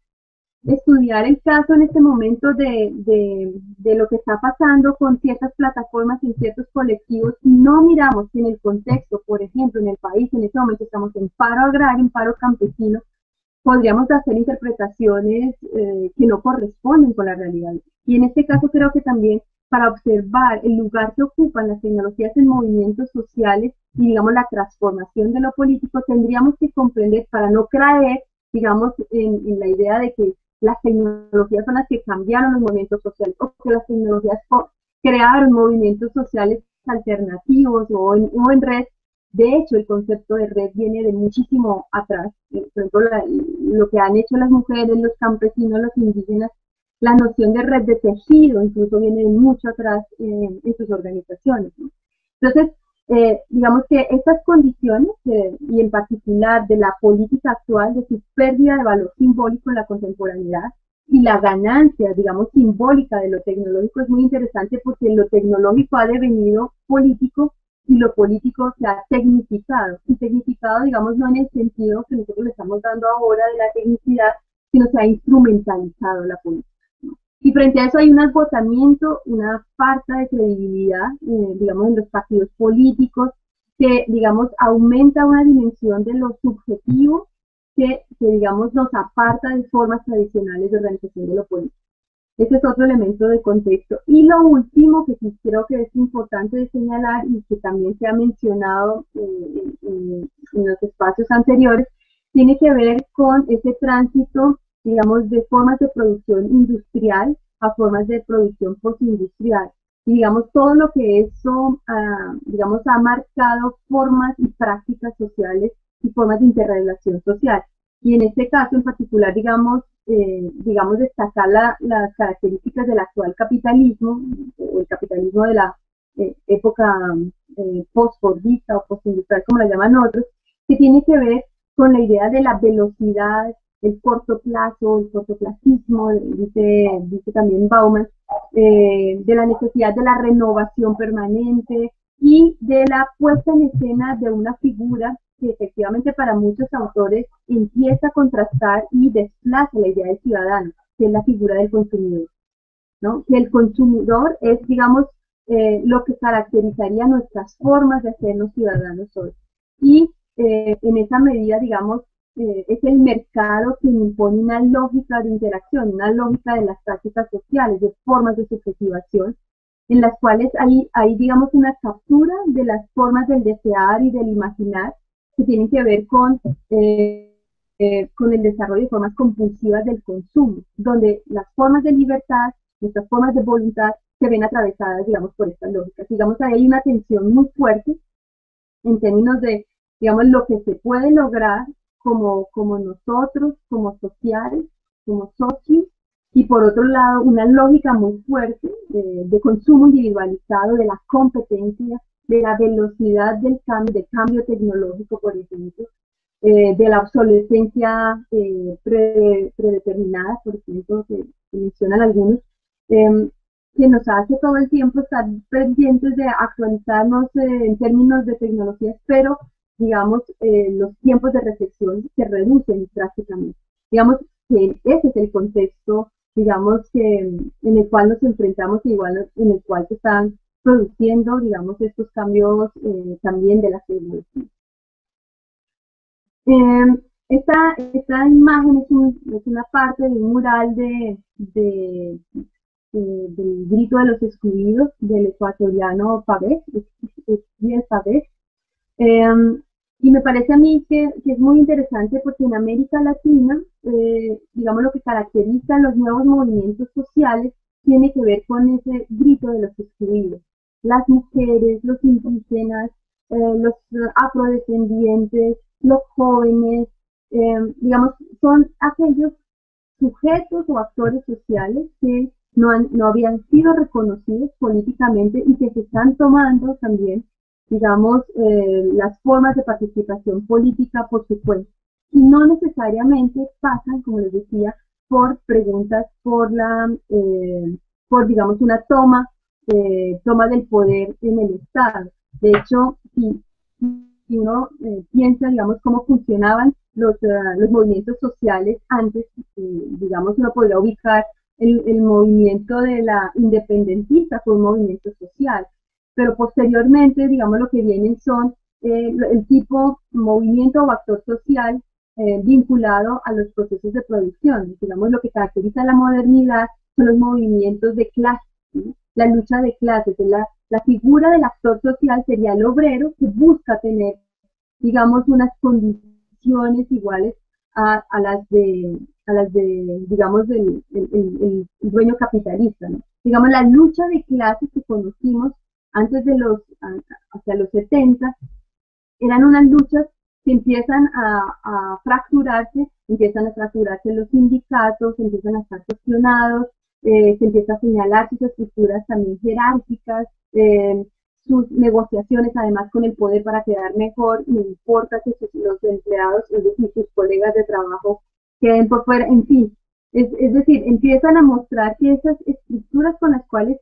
estudiar el caso en este momento de lo que está pasando con ciertas plataformas en ciertos colectivos, y no miramos que en el contexto, por ejemplo, en el país, en este momento estamos en paro agrario, en paro campesino, podríamos hacer interpretaciones que no corresponden con la realidad. Y en este caso creo que también para observar el lugar que ocupan las tecnologías en movimientos sociales y, digamos, la transformación de lo político, tendríamos que comprender, para no caer, digamos, en la idea de que las tecnologías son las que cambiaron los movimientos sociales, o que las tecnologías crearon movimientos sociales alternativos o en red. De hecho, el concepto de red viene de muchísimo atrás. Por ejemplo, lo que han hecho las mujeres, los campesinos, los indígenas, la noción de red de tejido incluso viene de mucho atrás en sus organizaciones, ¿no? Entonces, digamos que estas condiciones, y en particular de la política actual, de su pérdida de valor simbólico en la contemporaneidad y la ganancia, digamos, simbólica de lo tecnológico, es muy interesante porque lo tecnológico ha devenido político y lo político se ha tecnificado. Y tecnificado, digamos, no en el sentido que nosotros le estamos dando ahora de la tecnicidad, sino se ha instrumentalizado la política, ¿no? Y frente a eso hay un agotamiento, una falta de credibilidad, digamos, en los partidos políticos, que, digamos, aumenta una dimensión de lo subjetivo que, digamos, nos aparta de formas tradicionales de organización de lo político. Ese es otro elemento de contexto. Y lo último que sí creo que es importante de señalar y que también se ha mencionado en los espacios anteriores, tiene que ver con ese tránsito, digamos, de formas de producción industrial a formas de producción postindustrial. Y, digamos, todo lo que eso, digamos, ha marcado formas y prácticas sociales y formas de interrelación social. y en este caso en particular, digamos destacar las características del actual capitalismo, o el capitalismo de la época post-fordista o postindustrial, como la llaman otros, que tiene que ver con la idea de la velocidad, el corto plazo, el cortoplacismo, dice también Bauman, de la necesidad de la renovación permanente y de la puesta en escena de una figura que efectivamente para muchos autores empieza a contrastar y desplaza la idea del ciudadano, que es la figura del consumidor, ¿no? Que el consumidor es, digamos, lo que caracterizaría nuestras formas de hacernos ciudadanos hoy. Y en esa medida, digamos, es el mercado quien impone una lógica de interacción, una lógica de las prácticas sociales, de formas de subjetivación, en las cuales hay, digamos, una captura de las formas del desear y del imaginar que tienen que ver con el desarrollo de formas compulsivas del consumo, donde las formas de libertad, nuestras formas de voluntad, se ven atravesadas, digamos, por estas lógicas. Digamos, ahí hay una tensión muy fuerte en términos de, digamos, lo que se puede lograr como nosotros, como sociales, como socios, y por otro lado, una lógica muy fuerte de consumo individualizado, de la competencia, de la velocidad del cambio tecnológico, por ejemplo, de la obsolescencia predeterminada, por ejemplo, que mencionan algunos, que nos hace todo el tiempo estar pendientes de actualizarnos en términos de tecnologías, pero, digamos, los tiempos de reflexión se reducen drásticamente. Digamos que ese es el contexto, digamos, en el cual nos enfrentamos, igual en el cual se están produciendo, digamos, estos cambios también de las tecnologías. Esta imagen es una parte de un mural del Grito de los Excluidos del ecuatoriano Pavés, es Pavés. Y me parece a mí que es muy interesante porque en América Latina, digamos, lo que caracteriza los nuevos movimientos sociales tiene que ver con ese grito de los excluidos. Las mujeres, los indígenas, los afrodescendientes, los jóvenes, digamos, son aquellos sujetos o actores sociales que no habían sido reconocidos políticamente y que se están tomando también, digamos, las formas de participación política por su cuenta. Y no necesariamente pasan, como les decía, por preguntas, por digamos, una toma del poder en el Estado. De hecho, si uno piensa, digamos, cómo funcionaban los movimientos sociales antes, digamos, uno podría ubicar el movimiento de la independentista fue un movimiento social, pero posteriormente, digamos, lo que vienen son el tipo movimiento o actor social vinculado a los procesos de producción. Digamos, lo que caracteriza la modernidad son los movimientos de clase, ¿sí? La lucha de clases. La figura del actor social sería el obrero que busca tener, digamos, unas condiciones iguales a las de digamos, el dueño capitalista, ¿no? Digamos, la lucha de clases que conocimos antes hacia los 70, eran unas luchas que empiezan a fracturarse los sindicatos, empiezan a estar cuestionados, se empieza a señalar sus estructuras también jerárquicas, sus negociaciones además con el poder para quedar mejor, no importa que los empleados, es decir, sus colegas de trabajo queden por fuera, en fin. Es decir, empiezan a mostrar que esas estructuras con las cuales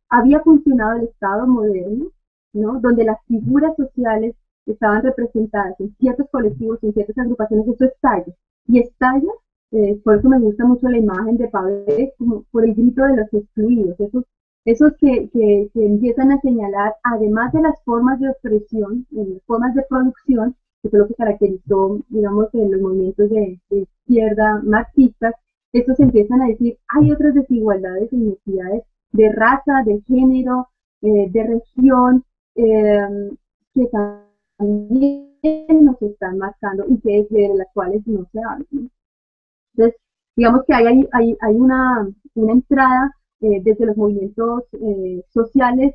había funcionado el Estado moderno, ¿no? Donde las figuras sociales estaban representadas en ciertos colectivos, en ciertas agrupaciones, eso estalla. Y estalla, por eso me gusta mucho la imagen de Pavés, como por el grito de los excluidos, esos que empiezan a señalar, además de las formas de opresión, las formas de producción, que fue lo que caracterizó, digamos, los movimientos de izquierda marxistas, estos empiezan a decir, hay otras desigualdades e inequidades de raza, de género, de región, que también nos están marcando y que de las cuales no se habla, ¿no? Entonces, digamos que hay una entrada desde los movimientos sociales,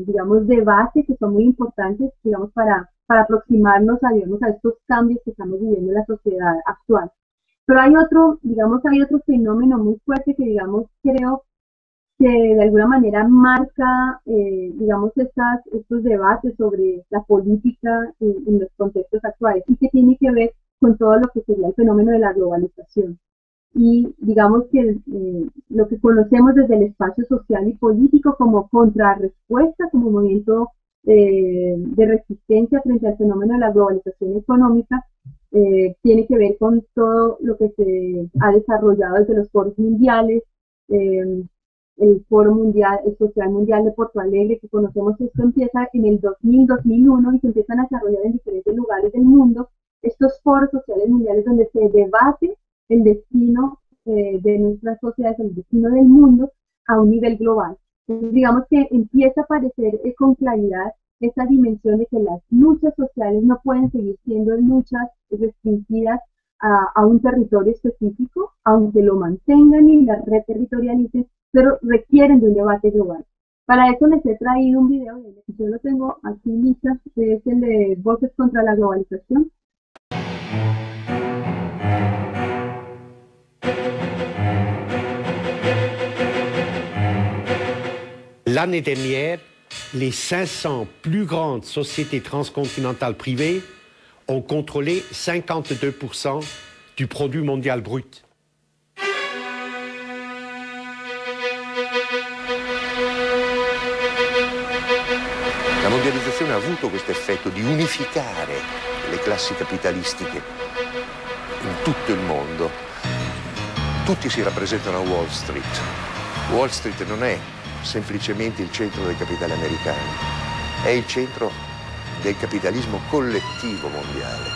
digamos, de base, que son muy importantes, digamos, para para aproximarnos a, digamos, a estos cambios que estamos viviendo en la sociedad actual. Pero hay otro, digamos, hay otro fenómeno muy fuerte que, digamos, creo que de alguna manera marca, digamos, estos debates sobre la política en los contextos actuales y que tiene que ver con todo lo que sería el fenómeno de la globalización. Y digamos que lo que conocemos desde el espacio social y político como contrarrespuesta, como movimiento de resistencia frente al fenómeno de la globalización económica, tiene que ver con todo lo que se ha desarrollado desde los foros mundiales, el Foro Mundial, el Social Mundial de Porto Alegre, que conocemos, esto empieza en el 2000-2001 y se empiezan a desarrollar en diferentes lugares del mundo, estos foros sociales mundiales donde se debate el destino de nuestras sociedades, el destino del mundo a un nivel global. Entonces, digamos que empieza a aparecer con claridad esa dimensión de que las luchas sociales no pueden seguir siendo luchas restringidas a un territorio específico, aunque lo mantengan y la reterritorialicen, pero requieren de un debate global. Para eso les he traído un video, yo lo tengo aquí listo, que es el de Voces contra la Globalización. L'année dernière, les 500 plus grandes sociétés transcontinentales privées ont contrôlé 52% du produit mondial brut. La mondializzazione ha avuto questo effetto di unificare le classi capitalistiche in tutto il mondo. Tutti si rappresentano a Wall Street. Wall Street non è semplicemente il centro dei capitali americani, è il centro del capitalismo collettivo mondiale.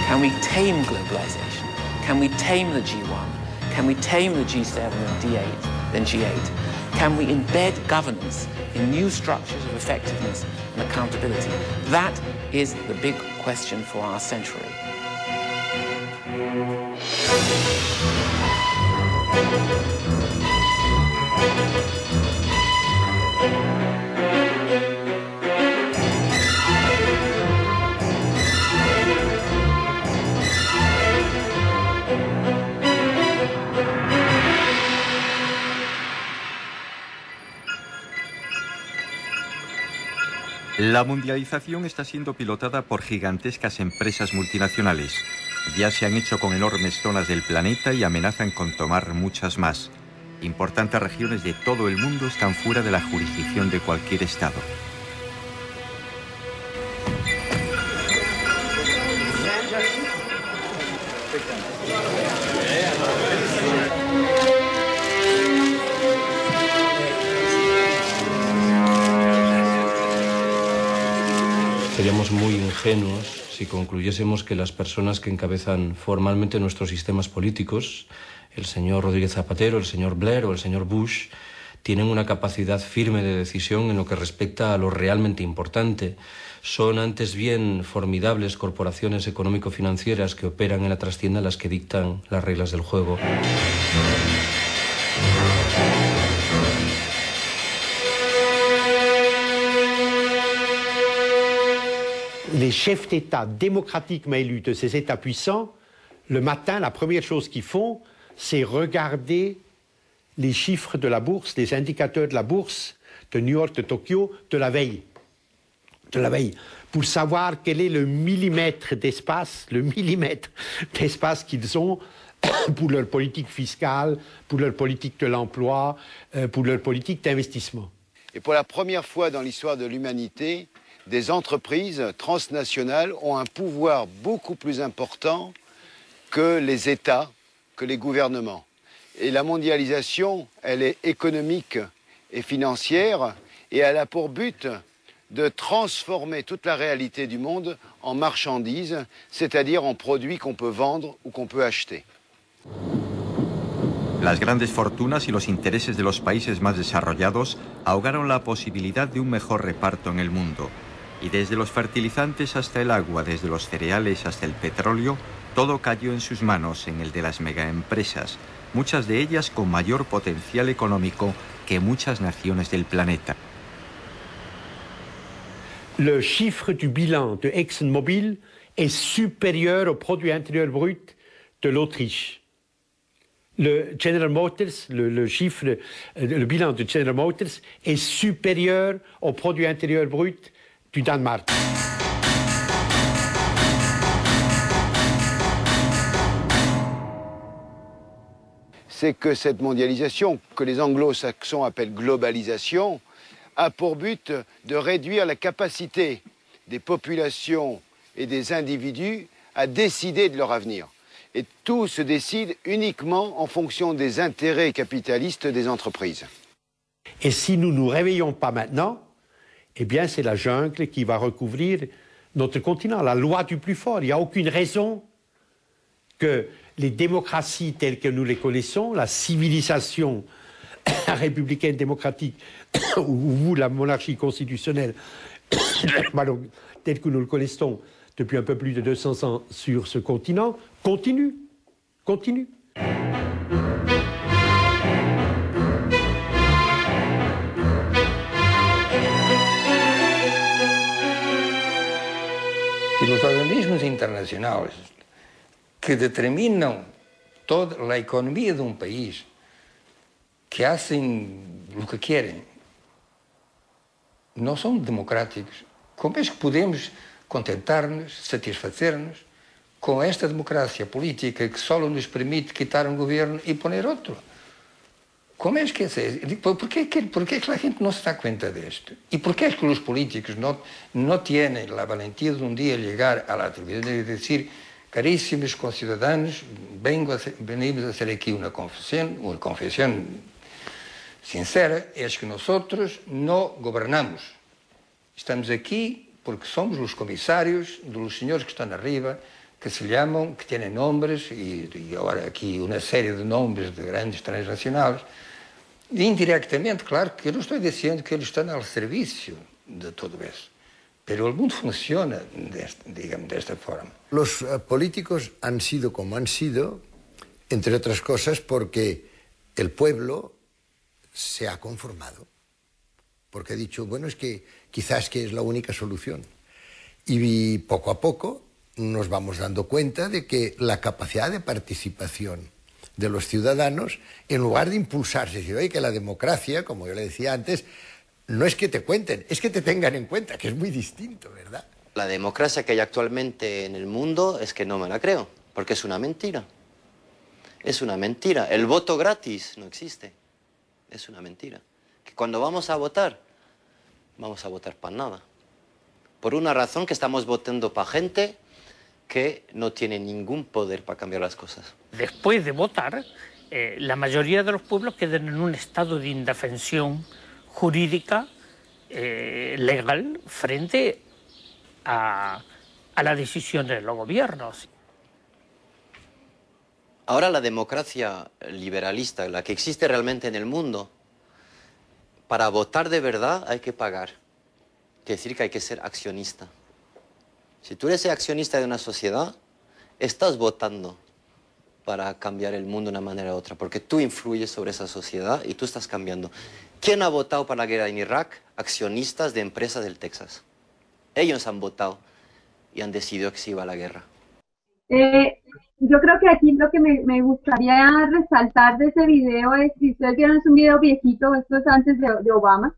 Can we tame globalization? Can we tame the G1? Can we tame the G7 and D8, then G8? Can we embed governance in new structures of effectiveness and accountability? That is the big question for our century. La mundialización está siendo pilotada por gigantescas empresas multinacionales. Ya se han hecho con enormes zonas del planeta y amenazan con tomar muchas más. Importantes regiones de todo el mundo están fuera de la jurisdicción de cualquier Estado. Seríamos muy ingenuos si concluyésemos que las personas que encabezan formalmente nuestros sistemas políticos, el señor Rodríguez Zapatero, el señor Blair o el señor Bush, tienen una capacidad firme de decisión en lo que respecta a lo realmente importante. Son antes bien formidables corporaciones económico-financieras que operan en la trastienda las que dictan las reglas del juego. Les chefs d'État démocratiquement élus de ces États puissants, le matin, la première chose qu'ils font, c'est regarder les chiffres de la bourse, les indicateurs de la bourse de New York, de Tokyo, de la veille, pour savoir quel est le millimètre d'espace qu'ils ont pour leur politique fiscale, pour leur politique de l'emploi, pour leur politique d'investissement. Et pour la première fois dans l'histoire de l'humanité, des entreprises transnationales ont un pouvoir beaucoup plus important que les États, que les gouvernements. Et la mondialisation, elle est économique et financière et elle a pour but de transformer toute la réalité du monde en marchandises, c'est-à-dire en produits qu'on peut vendre ou qu'on peut acheter. Las grandes fortunas y los intereses de los países más desarrollados ahogaron la posibilidad de un mejor reparto en el mundo. Y desde los fertilizantes hasta el agua, desde los cereales hasta el petróleo, todo cayó en sus manos, en el de las megaempresas, muchas de ellas con mayor potencial económico que muchas naciones del planeta. Le chiffre du bilan de ExxonMobil est supérieur au produit intérieur brut de l'Autriche. Le General Motors, le bilan de General Motors est supérieur au produit intérieur brut du Danemark. C'est que cette mondialisation, que les anglo-saxons appellent globalisation, a pour but de réduire la capacité des populations et des individus à décider de leur avenir. Et tout se décide uniquement en fonction des intérêts capitalistes des entreprises. Et si nous ne nous réveillons pas maintenant, eh bien c'est la jungle qui va recouvrir notre continent, la loi du plus fort. Il n'y a aucune raison que les démocraties telles que nous les connaissons, la civilisation républicaine démocratique ou la monarchie constitutionnelle telle que nous le connaissons depuis un peu plus de 200 ans sur ce continent, continue. Y los organismos internacionales que determinan toda la economía de un país, que hacen lo que quieren, no son democráticos. ¿Cómo es que podemos contentarnos, satisfacernos con esta democracia política que solo nos permite quitar un gobierno y poner otro? ¿Cómo es que es eso? ¿Por qué es que la gente no se da cuenta de esto? ¿Y por qué es que los políticos no tienen la valentía de un día llegar a la televisión y decir: carísimos conciudadanos, venimos a hacer aquí una confesión sincera, es que nosotros no gobernamos. Estamos aquí porque somos los comisarios de los señores que están arriba, que se llaman, que tienen nombres, y ahora aquí una serie de nombres de grandes transnacionales. Indirectamente, claro, que eu não estou dizendo que eles estão ao serviço de todo isso, pero el mundo funciona, digamos, de esta forma. Los políticos han sido como han sido, entre otras cosas, porque el pueblo se ha conformado, porque ha dicho, bueno, es que quizás que es la única solución. Y poco a poco nos vamos dando cuenta de que la capacidad de participación de los ciudadanos, en lugar de impulsarse, decir, oye, que la democracia, como yo le decía antes, no es que te cuenten, es que te tengan en cuenta, que es muy distinto, ¿verdad? La democracia que hay actualmente en el mundo es que no me la creo, porque es una mentira. Es una mentira. El voto gratis no existe. Es una mentira. Que cuando vamos a votar para nada. Por una razón, que estamos votando para gente que no tiene ningún poder para cambiar las cosas. Después de votar, la mayoría de los pueblos quedan en un estado de indefensión jurídica, legal, frente a la decisión de los gobiernos. Ahora la democracia liberalista, la que existe realmente en el mundo, para votar de verdad hay que pagar. Quiere decir que hay que ser accionista. Si tú eres accionista de una sociedad, estás votando para cambiar el mundo de una manera u otra, porque tú influyes sobre esa sociedad y tú estás cambiando. ¿Quién ha votado para la guerra en Irak? Accionistas de empresas del Texas. Ellos han votado y han decidido que se iba a la guerra. Yo creo que aquí lo que me gustaría resaltar de ese video es, si ustedes vieron, es un video viejito, esto es antes de Obama,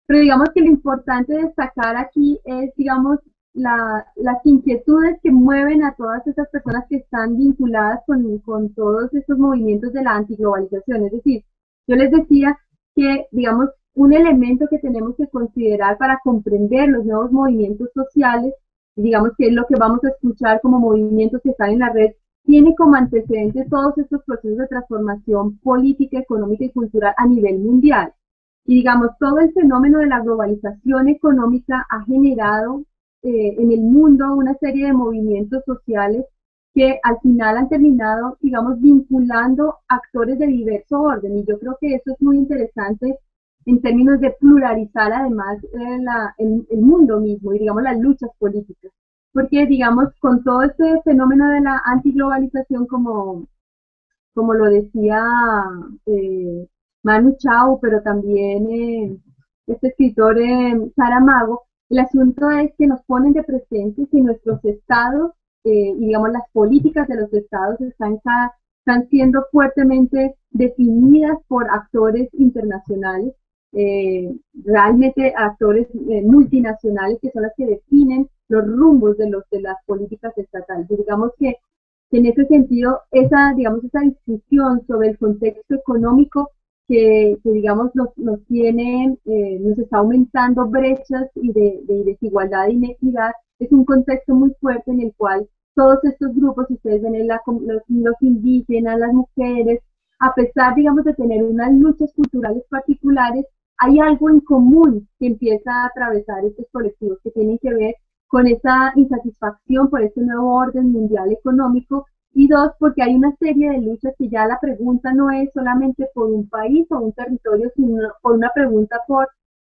pero digamos que lo importante de destacar aquí es, digamos, las inquietudes que mueven a todas esas personas que están vinculadas con todos estos movimientos de la antiglobalización. Es decir, yo les decía que, digamos, un elemento que tenemos que considerar para comprender los nuevos movimientos sociales, digamos que es lo que vamos a escuchar como movimientos que están en la red, tiene como antecedente todos estos procesos de transformación política, económica y cultural a nivel mundial. Y digamos, todo el fenómeno de la globalización económica ha generado en el mundo una serie de movimientos sociales que al final han terminado, digamos, vinculando actores de diverso orden. Y yo creo que eso es muy interesante en términos de pluralizar además el mundo mismo y, digamos, las luchas políticas. Porque, digamos, con todo este fenómeno de la antiglobalización, como lo decía Manu Chao, pero también este escritor Saramago. El asunto es que nos ponen de presente que nuestros estados y digamos las políticas de los estados están siendo fuertemente definidas por actores internacionales, realmente actores multinacionales que son los que definen los rumbos de las políticas estatales. Y digamos que en ese sentido, esa discusión sobre el contexto económico que digamos nos está aumentando brechas y de desigualdad e inequidad, es un contexto muy fuerte en el cual todos estos grupos, ustedes ven los indígenas, las mujeres, a pesar, digamos, de tener unas luchas culturales particulares, hay algo en común que empieza a atravesar estos colectivos que tienen que ver con esa insatisfacción por este nuevo orden mundial económico, y dos, porque hay una serie de luchas que ya la pregunta no es solamente por un país o un territorio, sino por una pregunta por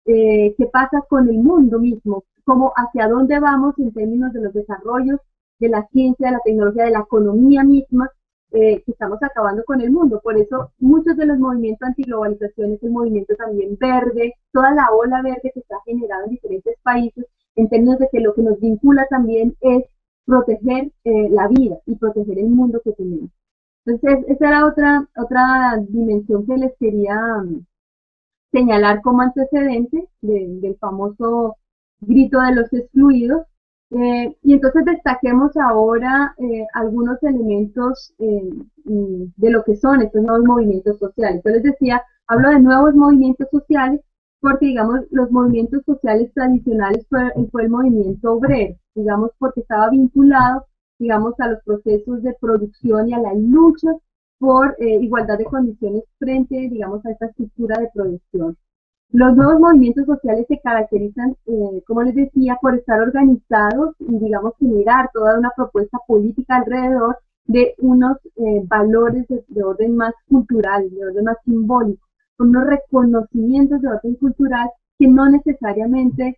qué pasa con el mundo mismo, cómo, hacia dónde vamos en términos de los desarrollos, de la ciencia, de la tecnología, de la economía misma, que estamos acabando con el mundo. Por eso muchos de los movimientos antiglobalización es el movimiento también verde, toda la ola verde que está generada en diferentes países, en términos de que lo que nos vincula también es proteger la vida y proteger el mundo que tenemos. Entonces, esa era otra dimensión que les quería señalar como antecedente del famoso grito de los excluidos. Y entonces destaquemos ahora algunos elementos de lo que son estos nuevos movimientos sociales. Yo les decía, hablo de nuevos movimientos sociales porque, digamos, los movimientos sociales tradicionales fue el movimiento obrero, digamos, porque estaba vinculado, digamos, a los procesos de producción y a la lucha por igualdad de condiciones frente, digamos, a esta estructura de producción. Los nuevos movimientos sociales se caracterizan, como les decía, por estar organizados y, digamos, generar toda una propuesta política alrededor de unos valores de orden más cultural, de orden más simbólico, con unos reconocimientos de orden cultural que no necesariamente,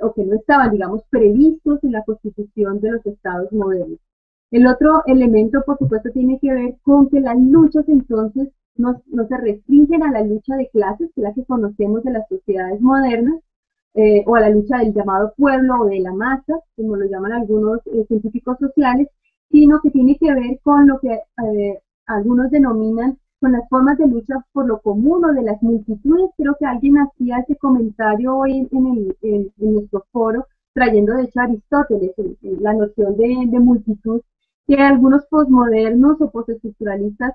o que no estaban, digamos, previstos en la constitución de los estados modernos. El otro elemento, por supuesto, tiene que ver con que las luchas entonces no se restringen a la lucha de clases, que es la que conocemos de las sociedades modernas, o a la lucha del llamado pueblo o de la masa, como lo llaman algunos científicos sociales, sino que tiene que ver con lo que algunos denominan con las formas de lucha por lo común o de las multitudes. Creo que alguien hacía ese comentario hoy en nuestro foro, trayendo de hecho a Aristóteles, la noción de multitud, que algunos posmodernos o postestructuralistas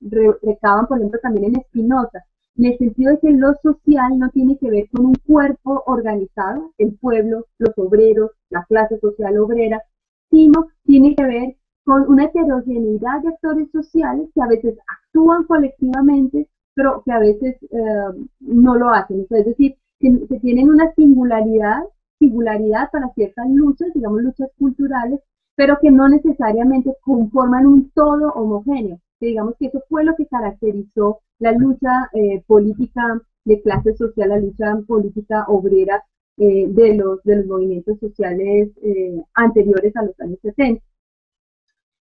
recaban, por ejemplo, también en Spinoza, en el sentido de que lo social no tiene que ver con un cuerpo organizado, el pueblo, los obreros, la clase social obrera, sino tiene que ver con una heterogeneidad de actores sociales que a veces actúan colectivamente, pero que a veces no lo hacen. Es decir, que tienen una singularidad para ciertas luchas, digamos luchas culturales, pero que no necesariamente conforman un todo homogéneo. Que digamos que eso fue lo que caracterizó la lucha política de clase social, la lucha política obrera de los movimientos sociales anteriores a los años 70.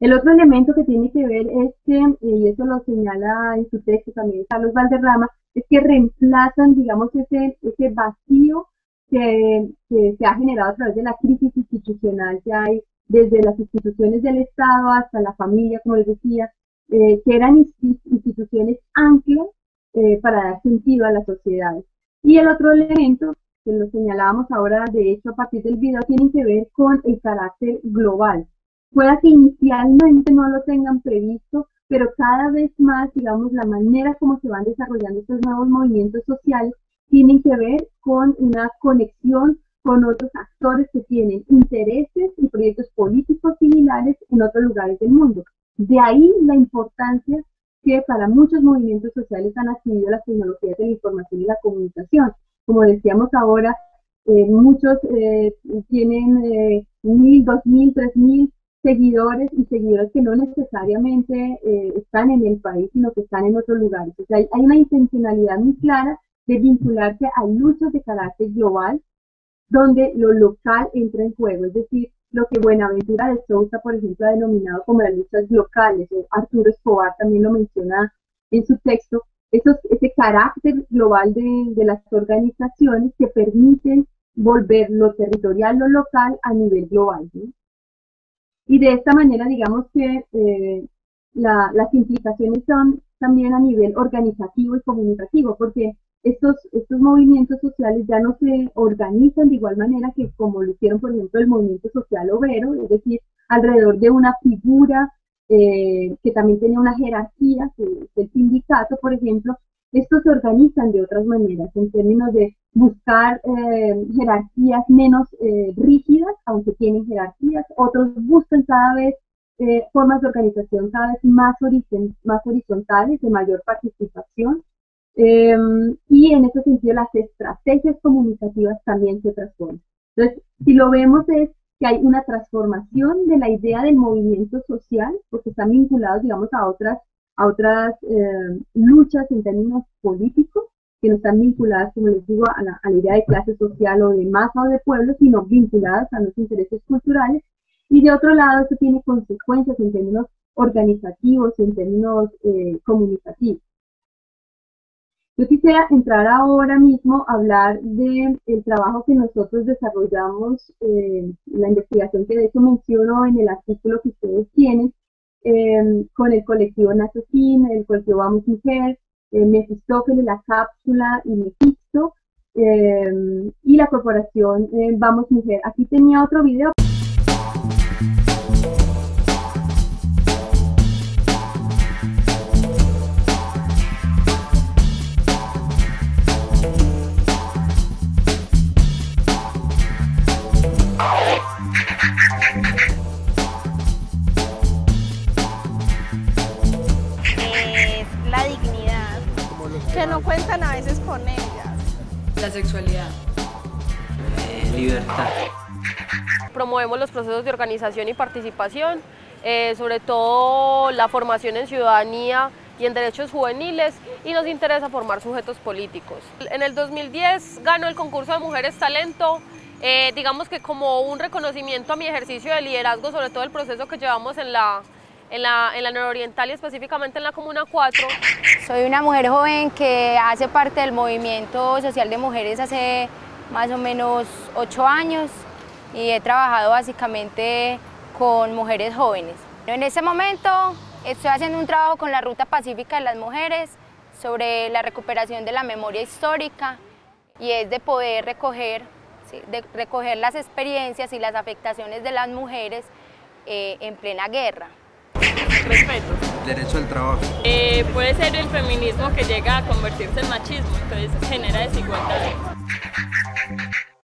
El otro elemento que tiene que ver es que, y eso lo señala en su texto también Carlos Valderrama, es que reemplazan, digamos, ese vacío que se ha generado a través de la crisis institucional que hay desde las instituciones del Estado hasta la familia, como les decía, que eran instituciones anclas para dar sentido a las sociedades. Y el otro elemento, que lo señalábamos ahora, de hecho, a partir del video, tiene que ver con el carácter global. Pueda que inicialmente no lo tengan previsto, pero cada vez más, digamos, la manera como se van desarrollando estos nuevos movimientos sociales tienen que ver con una conexión con otros actores que tienen intereses y proyectos políticos similares en otros lugares del mundo. De ahí la importancia que para muchos movimientos sociales han adquirido las tecnologías de la información y la comunicación. Como decíamos ahora, muchos tienen 1.000, 2.000, 3.000 seguidores y seguidores que no necesariamente están en el país, sino que están en otros lugares. O sea, hay una intencionalidad muy clara de vincularse a luchas de carácter global, donde lo local entra en juego, es decir, lo que Buenaventura de Sousa, por ejemplo, ha denominado como las luchas locales, o Arturo Escobar también lo menciona en su texto, ese carácter global de las organizaciones que permiten volver lo territorial, lo local a nivel global, ¿no? Y de esta manera, digamos que las implicaciones son también a nivel organizativo y comunicativo, porque estos movimientos sociales ya no se organizan de igual manera que como lo hicieron, por ejemplo, el movimiento social obrero, es decir, alrededor de una figura que también tenía una jerarquía, que es el sindicato, por ejemplo. Estos se organizan de otras maneras, en términos de buscar jerarquías menos rígidas, aunque tienen jerarquías. Otros buscan cada vez formas de organización cada vez más horizontales, de mayor participación. Y en ese sentido las estrategias comunicativas también se transforman. Entonces, si lo vemos es que hay una transformación de la idea del movimiento social, porque están vinculados, digamos, a otras luchas en términos políticos, que no están vinculadas, como les digo, a la idea de clase social o de masa o de pueblo, sino vinculadas a los intereses culturales. Y de otro lado, eso tiene consecuencias en términos organizativos y en términos comunicativos. Yo quisiera entrar ahora mismo a hablar del trabajo que nosotros desarrollamos, la investigación que de hecho menciono en el artículo que ustedes tienen, con el colectivo Nasosin, el colectivo Vamos Mujer, Mefistófeles, La Cápsula y Mefisto, y la corporación Vamos Mujer. Aquí tenía otro video. Que no cuentan a veces con ellas. La sexualidad. Libertad. Promovemos los procesos de organización y participación, sobre todo la formación en ciudadanía y en derechos juveniles, y nos interesa formar sujetos políticos. En el 2010 ganó el concurso de Mujeres Talento, digamos que como un reconocimiento a mi ejercicio de liderazgo, sobre todo el proceso que llevamos en la nororiental y específicamente en la Comuna 4. Soy una mujer joven que hace parte del movimiento social de mujeres hace más o menos 8 años y he trabajado básicamente con mujeres jóvenes. En este momento estoy haciendo un trabajo con la Ruta Pacífica de las Mujeres sobre la recuperación de la memoria histórica y es de poder recoger las experiencias y las afectaciones de las mujeres en plena guerra. Respeto. Derecho al trabajo. Puede ser el feminismo que llega a convertirse en machismo, entonces genera desigualdad.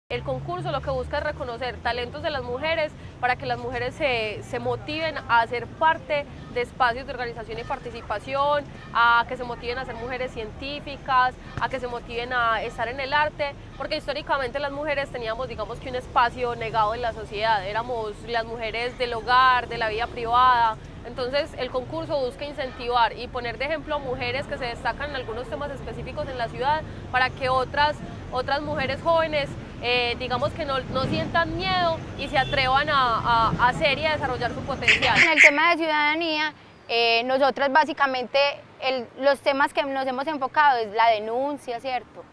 El concurso lo que busca es reconocer talentos de las mujeres para que las mujeres se motiven a ser parte de espacios de organización y participación, a que se motiven a ser mujeres científicas, a que se motiven a estar en el arte, porque históricamente las mujeres teníamos, digamos que un espacio negado en la sociedad, éramos las mujeres del hogar, de la vida privada. Entonces el concurso busca incentivar y poner de ejemplo a mujeres que se destacan en algunos temas específicos en la ciudad para que otras mujeres jóvenes digamos que no sientan miedo y se atrevan a hacer y a desarrollar su potencial. En el tema de ciudadanía, nosotros básicamente los temas que nos hemos enfocado es la denuncia, ¿cierto?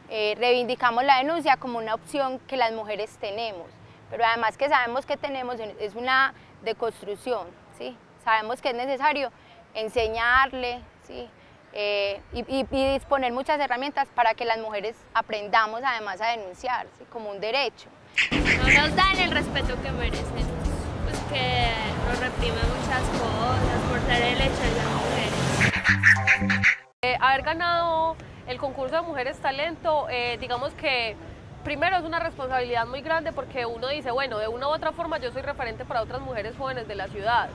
Reivindicamos la denuncia como una opción que las mujeres tenemos, pero además que sabemos que tenemos es una deconstrucción, ¿sí? Sabemos que es necesario enseñarle, ¿sí? Y disponer muchas herramientas para que las mujeres aprendamos además a denunciar, ¿sí? Como un derecho. No nos dan el respeto que merecemos, pues que nos reprimen muchas cosas por ser el hecho de las mujeres. Haber ganado el concurso de Mujeres Talento, digamos que primero es una responsabilidad muy grande porque uno dice, bueno, de una u otra forma yo soy referente para otras mujeres jóvenes de la ciudad.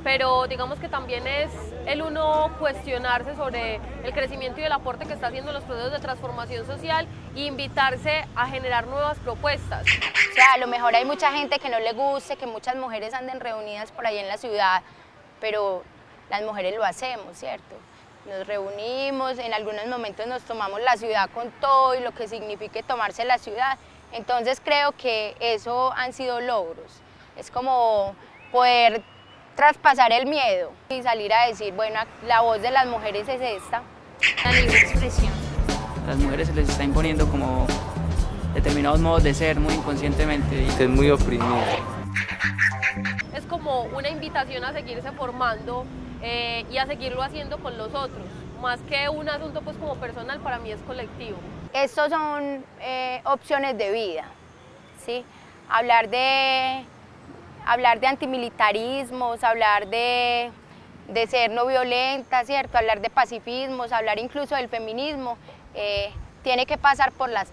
Pero digamos que también es el uno cuestionarse sobre el crecimiento y el aporte que está haciendo en los procesos de transformación social e invitarse a generar nuevas propuestas. O sea, a lo mejor hay mucha gente que no le guste que muchas mujeres anden reunidas por ahí en la ciudad, pero las mujeres lo hacemos, ¿cierto? Nos reunimos, en algunos momentos nos tomamos la ciudad con todo y lo que signifique tomarse la ciudad. Entonces creo que eso han sido logros. Es como poder traspasar el miedo y salir a decir, bueno, la voz de las mujeres es esta, La libre expresión. A las mujeres se les está imponiendo como determinados modos de ser muy inconscientemente. Y es muy oprimido. Es como una invitación a seguirse formando y a seguirlo haciendo con los otros. Más que un asunto pues como personal, para mí es colectivo. Estos son opciones de vida, ¿sí? Hablar de antimilitarismos, hablar de ser no violenta, ¿cierto? Hablar de pacifismos, hablar incluso del feminismo, tiene que pasar por la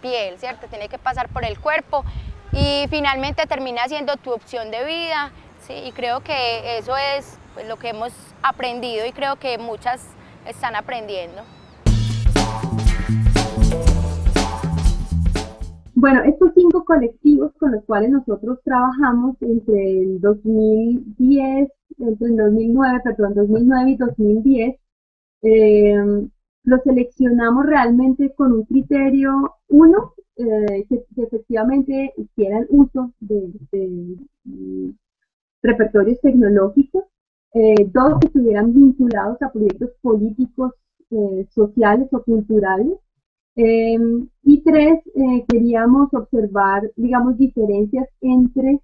piel, ¿cierto? Tiene que pasar por el cuerpo y finalmente termina siendo tu opción de vida, ¿sí? Y creo que eso es pues, lo que hemos aprendido y creo que muchas están aprendiendo. Bueno, estos 5 colectivos con los cuales nosotros trabajamos entre el 2009 y 2010, los seleccionamos realmente con un criterio, uno, que efectivamente hicieran uso de repertorios tecnológicos, 2, que estuvieran vinculados a proyectos políticos, sociales o culturales, y 3, queríamos observar, digamos, diferencias entre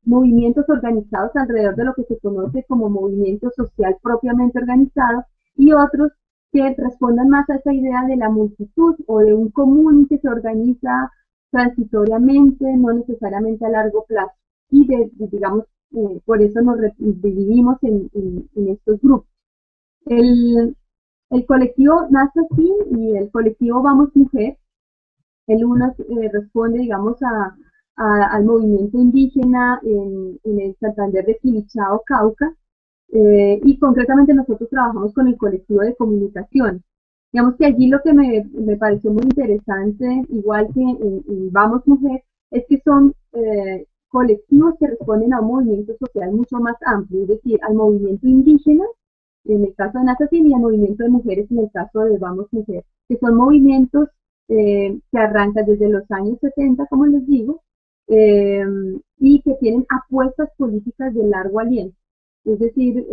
movimientos organizados alrededor de lo que se conoce como movimiento social propiamente organizado y otros que respondan más a esa idea de la multitud o de un común que se organiza transitoriamente, no necesariamente a largo plazo. Y digamos, por eso nos dividimos en estos grupos. El colectivo nace así y el colectivo Vamos Mujer, el uno responde, digamos, al movimiento indígena en el Santander de Quilichao, Cauca, y concretamente nosotros trabajamos con el colectivo de comunicación. Digamos que allí lo que me pareció muy interesante, igual que en Vamos Mujer, es que son colectivos que responden a un movimiento social mucho más amplio, es decir, al movimiento indígena, en el caso de Nazatín, y al movimiento de mujeres en el caso de Vamos Mujer, que son movimientos que arrancan desde los años 70, como les digo, y que tienen apuestas políticas de largo aliento. Es decir,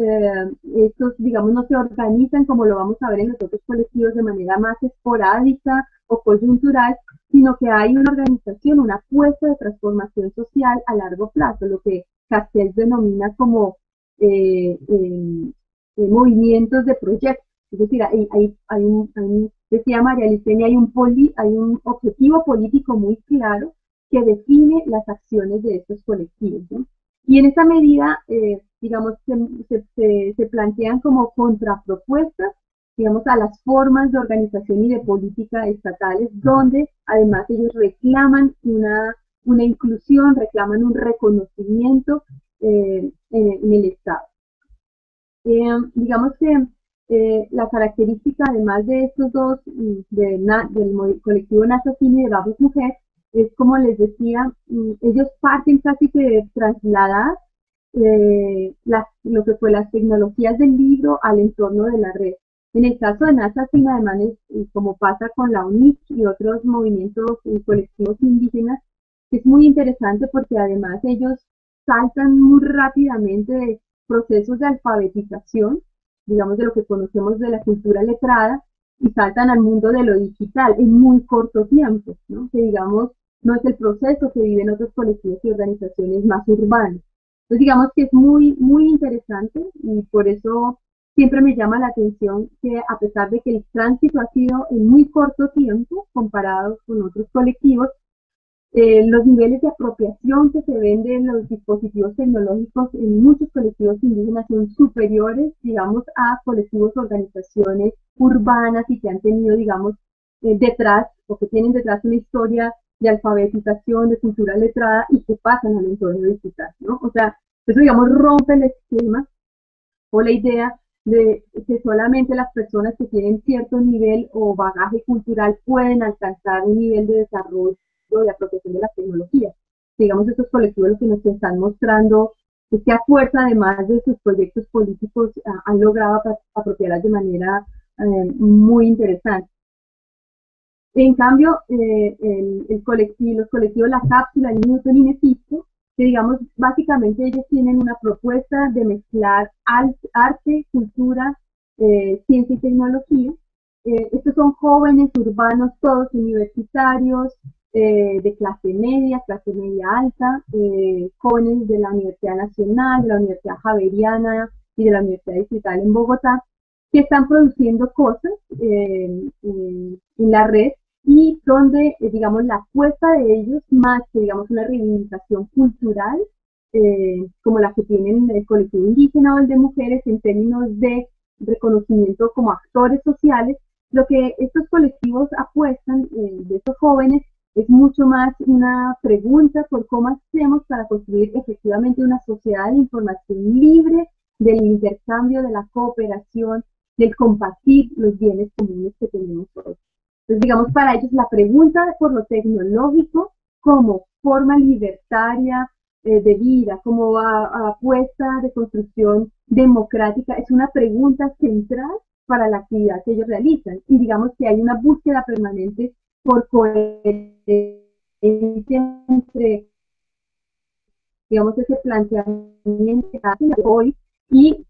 estos, digamos, no se organizan como lo vamos a ver en los otros colectivos de manera más esporádica o coyuntural, sino que hay una organización, una apuesta de transformación social a largo plazo, lo que Castells denomina como movimientos de proyectos. Es decir, decía María Licenia, hay un objetivo político muy claro que define las acciones de estos colectivos, ¿no? Y en esa medida, digamos, se plantean como contrapropuestas, digamos, a las formas de organización y de política estatales, donde además ellos reclaman una inclusión, reclaman un reconocimiento en el Estado. Digamos que la característica, además de estos dos, del colectivo Nazatín y de Vamos Mujer, es, como les decía, ellos parten casi que de trasladar lo que fue las tecnologías del libro al entorno de la red. En el caso de Nazatín, además, como pasa con la UNIC y otros movimientos y colectivos indígenas, es muy interesante porque además ellos saltan muy rápidamente de procesos de alfabetización, digamos, de lo que conocemos de la cultura letrada, y saltan al mundo de lo digital en muy corto tiempo, ¿no? Que digamos, no es el proceso que viven otros colectivos y organizaciones más urbanos. Entonces digamos que es muy, muy interesante y por eso siempre me llama la atención que a pesar de que el tránsito ha sido en muy corto tiempo comparado con otros colectivos, los niveles de apropiación que se ven de los dispositivos tecnológicos en muchos colectivos indígenas son superiores, digamos, a colectivos, organizaciones urbanas y que han tenido, digamos, detrás, o que tienen detrás una historia de alfabetización, de cultura letrada y que pasan al entorno digital, ¿no? O sea, eso, digamos, rompe el esquema o la idea de que solamente las personas que tienen cierto nivel o bagaje cultural pueden alcanzar un nivel de desarrollo de apropiación de las tecnologías. Digamos, estos colectivos lo que nos están mostrando es que a fuerza, además de sus proyectos políticos, han logrado apropiarlas de manera muy interesante. En cambio, los colectivos La Cápsula, Newton y Mephisto, que digamos, básicamente ellos tienen una propuesta de mezclar arte, cultura ciencia y tecnología. Estos son jóvenes urbanos, todos universitarios, de clase media alta, jóvenes de la Universidad Nacional, de la Universidad Javeriana y de la Universidad Distrital en Bogotá, que están produciendo cosas en la red y donde, digamos, la apuesta de ellos, más que, digamos, una reivindicación cultural, como la que tienen el colectivo indígena o el de mujeres en términos de reconocimiento como actores sociales, lo que estos colectivos apuestan de estos jóvenes es mucho más una pregunta por cómo hacemos para construir efectivamente una sociedad de información libre, del intercambio, de la cooperación, del compartir los bienes comunes que tenemos todos. Entonces, digamos, para ellos la pregunta por lo tecnológico como forma libertaria de vida, como apuesta de construcción democrática, es una pregunta central para la actividad que ellos realizan. Y digamos que hay una búsqueda permanente por coherencia entre, digamos, ese planteamiento que hacen hoy y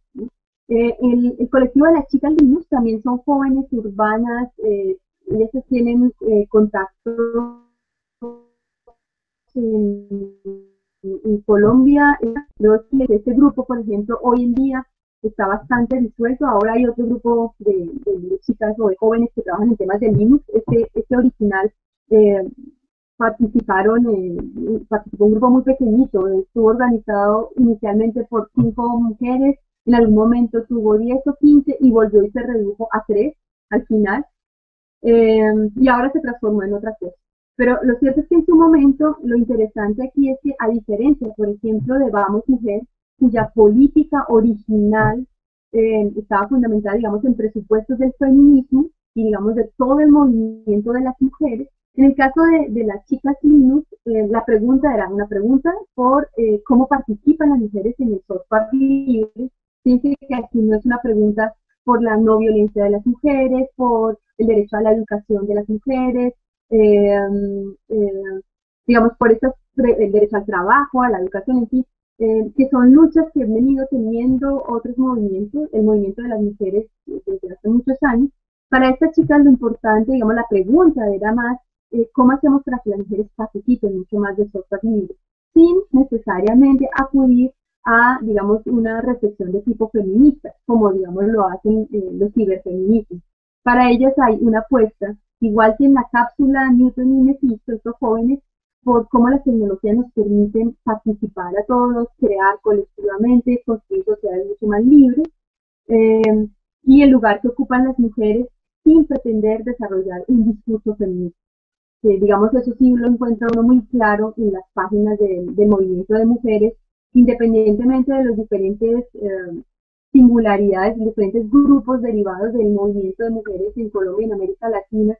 el colectivo de las chicas Linux también son jóvenes urbanas, ellas tienen contacto en Colombia. Este grupo, por ejemplo, hoy en día está bastante disuelto. Ahora hay otro grupo de chicas o de jóvenes que trabajan en temas de Linux. Este original participó un grupo muy pequeñito, estuvo organizado inicialmente por 5 mujeres, en algún momento tuvo 10 o 15 y volvió y se redujo a 3 al final, y ahora se transformó en otra cosa. Pero lo cierto es que en su momento lo interesante aquí es que, a diferencia, por ejemplo, de Vamos Mujer, cuya política original estaba fundamentada, digamos, en presupuestos del feminismo y, digamos, de todo el movimiento de las mujeres, en el caso de las chicas Linux, la pregunta era una pregunta por cómo participan las mujeres en el software libre. Fíjense que aquí no es una pregunta por la no violencia de las mujeres, por el derecho a la educación de las mujeres, digamos, por el derecho al trabajo, a la educación, en fin, que son luchas que han venido teniendo otros movimientos, el movimiento de las mujeres desde hace muchos años. Para estas chicas lo importante, digamos, la pregunta era más, ¿cómo hacemos para que las mujeres participen mucho más del software libre? Sin necesariamente acudir a, digamos, una reflexión de tipo feminista, como, digamos, lo hacen los ciberfeminismos. Para ellas hay una apuesta, igual que en la cápsula Newton y Mephisto, estos jóvenes, por cómo las tecnologías nos permiten participar a todos, crear colectivamente, construir sociedades mucho más libres, y el lugar que ocupan las mujeres sin pretender desarrollar un discurso feminista. Digamos, eso sí lo encuentra uno muy claro en las páginas del movimiento de mujeres, independientemente de los diferentes singularidades, diferentes grupos derivados del movimiento de mujeres en Colombia y en América Latina.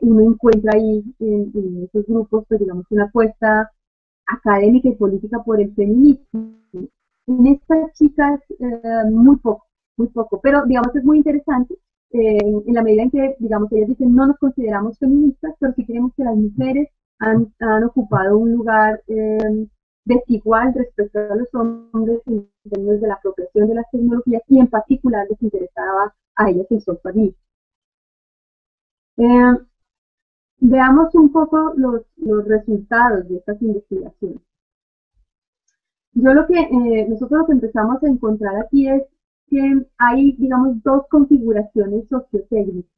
Uno encuentra ahí en esos grupos, pues, digamos, una apuesta académica y política por el feminismo. En estas chicas, muy poco, pero, digamos, es muy interesante en la medida en que, digamos, ellas dicen no nos consideramos feministas, pero sí creemos que las mujeres han ocupado un lugar desigual respecto a los hombres en términos de la apropiación de las tecnologías, y en particular les interesaba a ellas el software libre. Veamos un poco los resultados de estas investigaciones. Nosotros lo que empezamos a encontrar aquí es que hay, digamos, 2 configuraciones sociotécnicas.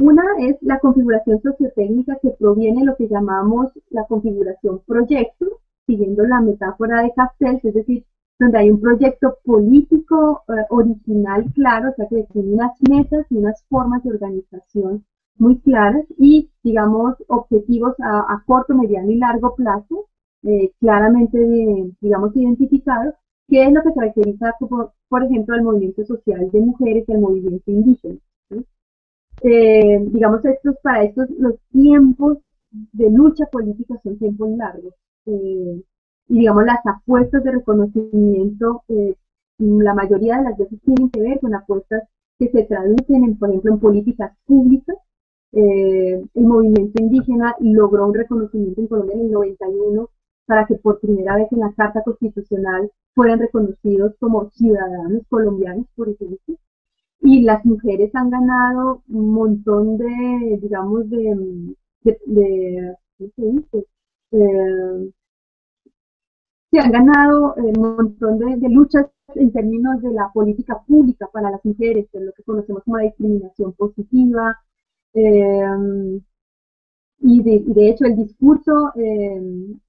Una es la configuración sociotécnica que proviene de lo que llamamos la configuración proyecto, siguiendo la metáfora de Castells, es decir, donde hay un proyecto político original claro, o sea, que tiene unas metas y unas formas de organización muy claras y, digamos, objetivos a corto, mediano y largo plazo, claramente, digamos, identificados, que es lo que caracteriza, por ejemplo, al movimiento social de mujeres y al movimiento indígena, ¿sí? Digamos, para estos los tiempos de lucha política son tiempos largos, y, digamos, las apuestas de reconocimiento, la mayoría de las veces tienen que ver con apuestas que se traducen, por ejemplo, en políticas públicas. El movimiento indígena logró un reconocimiento en Colombia en el 91 para que por primera vez en la Carta Constitucional fueran reconocidos como ciudadanos colombianos, por ejemplo. Y las mujeres han ganado un montón de, digamos, ¿cómo se dice? Se han ganado un montón de luchas en términos de la política pública para las mujeres, que es lo que conocemos como la discriminación positiva, y de hecho el discurso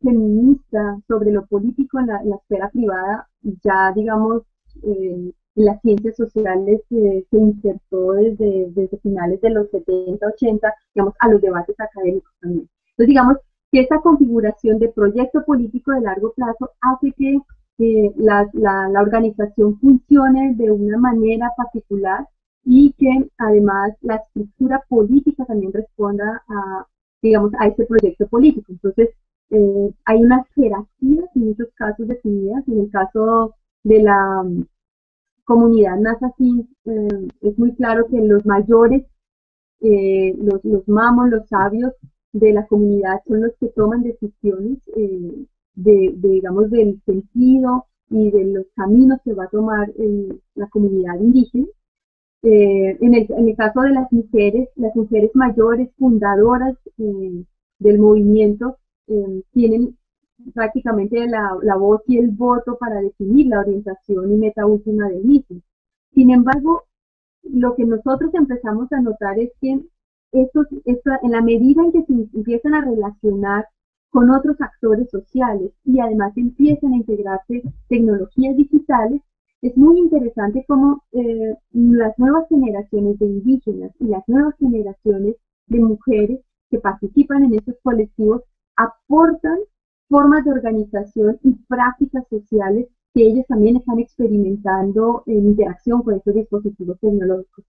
feminista sobre lo político en la esfera privada ya, digamos, en las ciencias sociales se insertó desde finales de los 70, 80, digamos, a los debates académicos también. Entonces, digamos, que esta configuración de proyecto político de largo plazo hace que la organización funcione de una manera particular y que además la estructura política también responda a, digamos, a ese proyecto político. Entonces, hay unas jerarquías en muchos casos definidas. En el caso de la comunidad Nazací, es muy claro que los mayores, los mamos, los sabios de la comunidad son los que toman decisiones digamos, del sentido y de los caminos que va a tomar la comunidad indígena. En el caso de las mujeres mayores fundadoras del movimiento tienen prácticamente la voz y el voto para definir la orientación y meta última del mismo. Sin embargo, lo que nosotros empezamos a notar es que en la medida en que se empiezan a relacionar con otros actores sociales y además empiezan a integrarse tecnologías digitales, es muy interesante cómo las nuevas generaciones de indígenas y las nuevas generaciones de mujeres que participan en estos colectivos aportan formas de organización y prácticas sociales que ellos también están experimentando en interacción con estos dispositivos tecnológicos.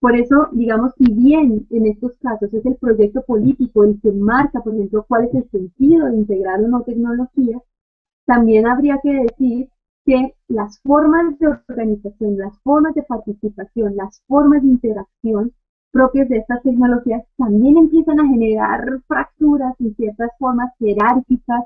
Por eso, digamos, si bien en estos casos es el proyecto político el que marca, por ejemplo, cuál es el sentido de integrar o no tecnologías, también habría que decir que las formas de organización, las formas de participación, las formas de interacción propias de estas tecnologías también empiezan a generar fracturas en ciertas formas jerárquicas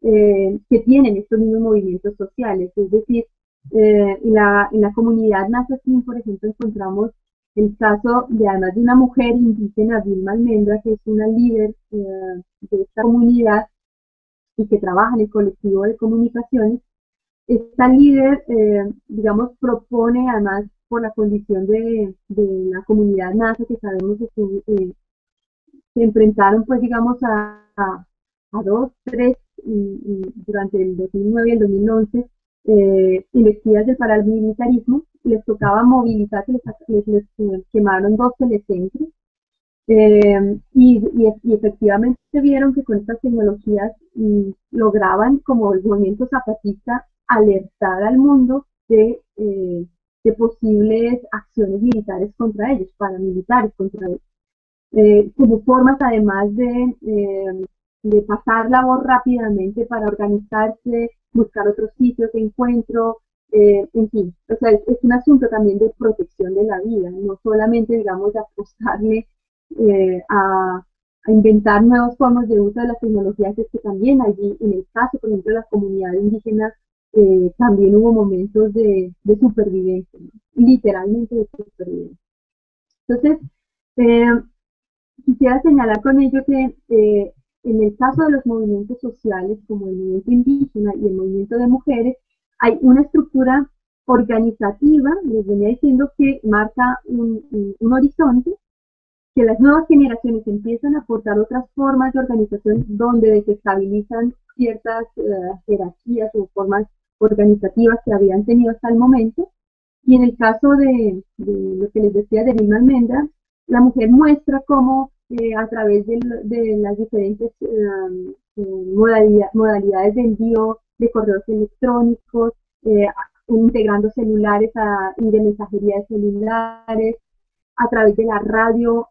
que tienen estos mismos movimientos sociales. Es decir, en la comunidad Nazací, por ejemplo, encontramos el caso además de una mujer indígena, Vilma Almendra, que es una líder de esta comunidad y que trabaja en el colectivo de comunicaciones. Esta líder, digamos, propone, además por la condición de la comunidad Nasa, que sabemos que se enfrentaron, pues, digamos, a dos, tres, durante el 2009 y el 2011, investidas del paramilitarismo, les tocaba movilizar, les quemaron 2 telecentros, y efectivamente vieron que con estas tecnologías lograban, como el movimiento zapatista, alertar al mundo de posibles acciones militares contra ellos, paramilitares contra ellos, como formas además de pasar la voz rápidamente para organizarse, buscar otros sitios de encuentro, en fin, o sea, es un asunto también de protección de la vida, no solamente, digamos, de apostarle a inventar nuevas formas de uso de las tecnologías, es que también allí, en el caso, por ejemplo, de la comunidad indígena, también hubo momentos de supervivencia, ¿no? Literalmente de supervivencia. Entonces, quisiera señalar con ello que en el caso de los movimientos sociales, como el movimiento indígena y el movimiento de mujeres, hay una estructura organizativa, les venía diciendo, que marca un horizonte, que las nuevas generaciones empiezan a aportar otras formas de organización donde desestabilizan ciertas jerarquías o formas organizativas que habían tenido hasta el momento. Y en el caso de lo que les decía de Vilma Almendra, la mujer muestra cómo a través de las diferentes modalidades de envío de correos electrónicos, integrando celulares y de mensajería de celulares, a través de la radio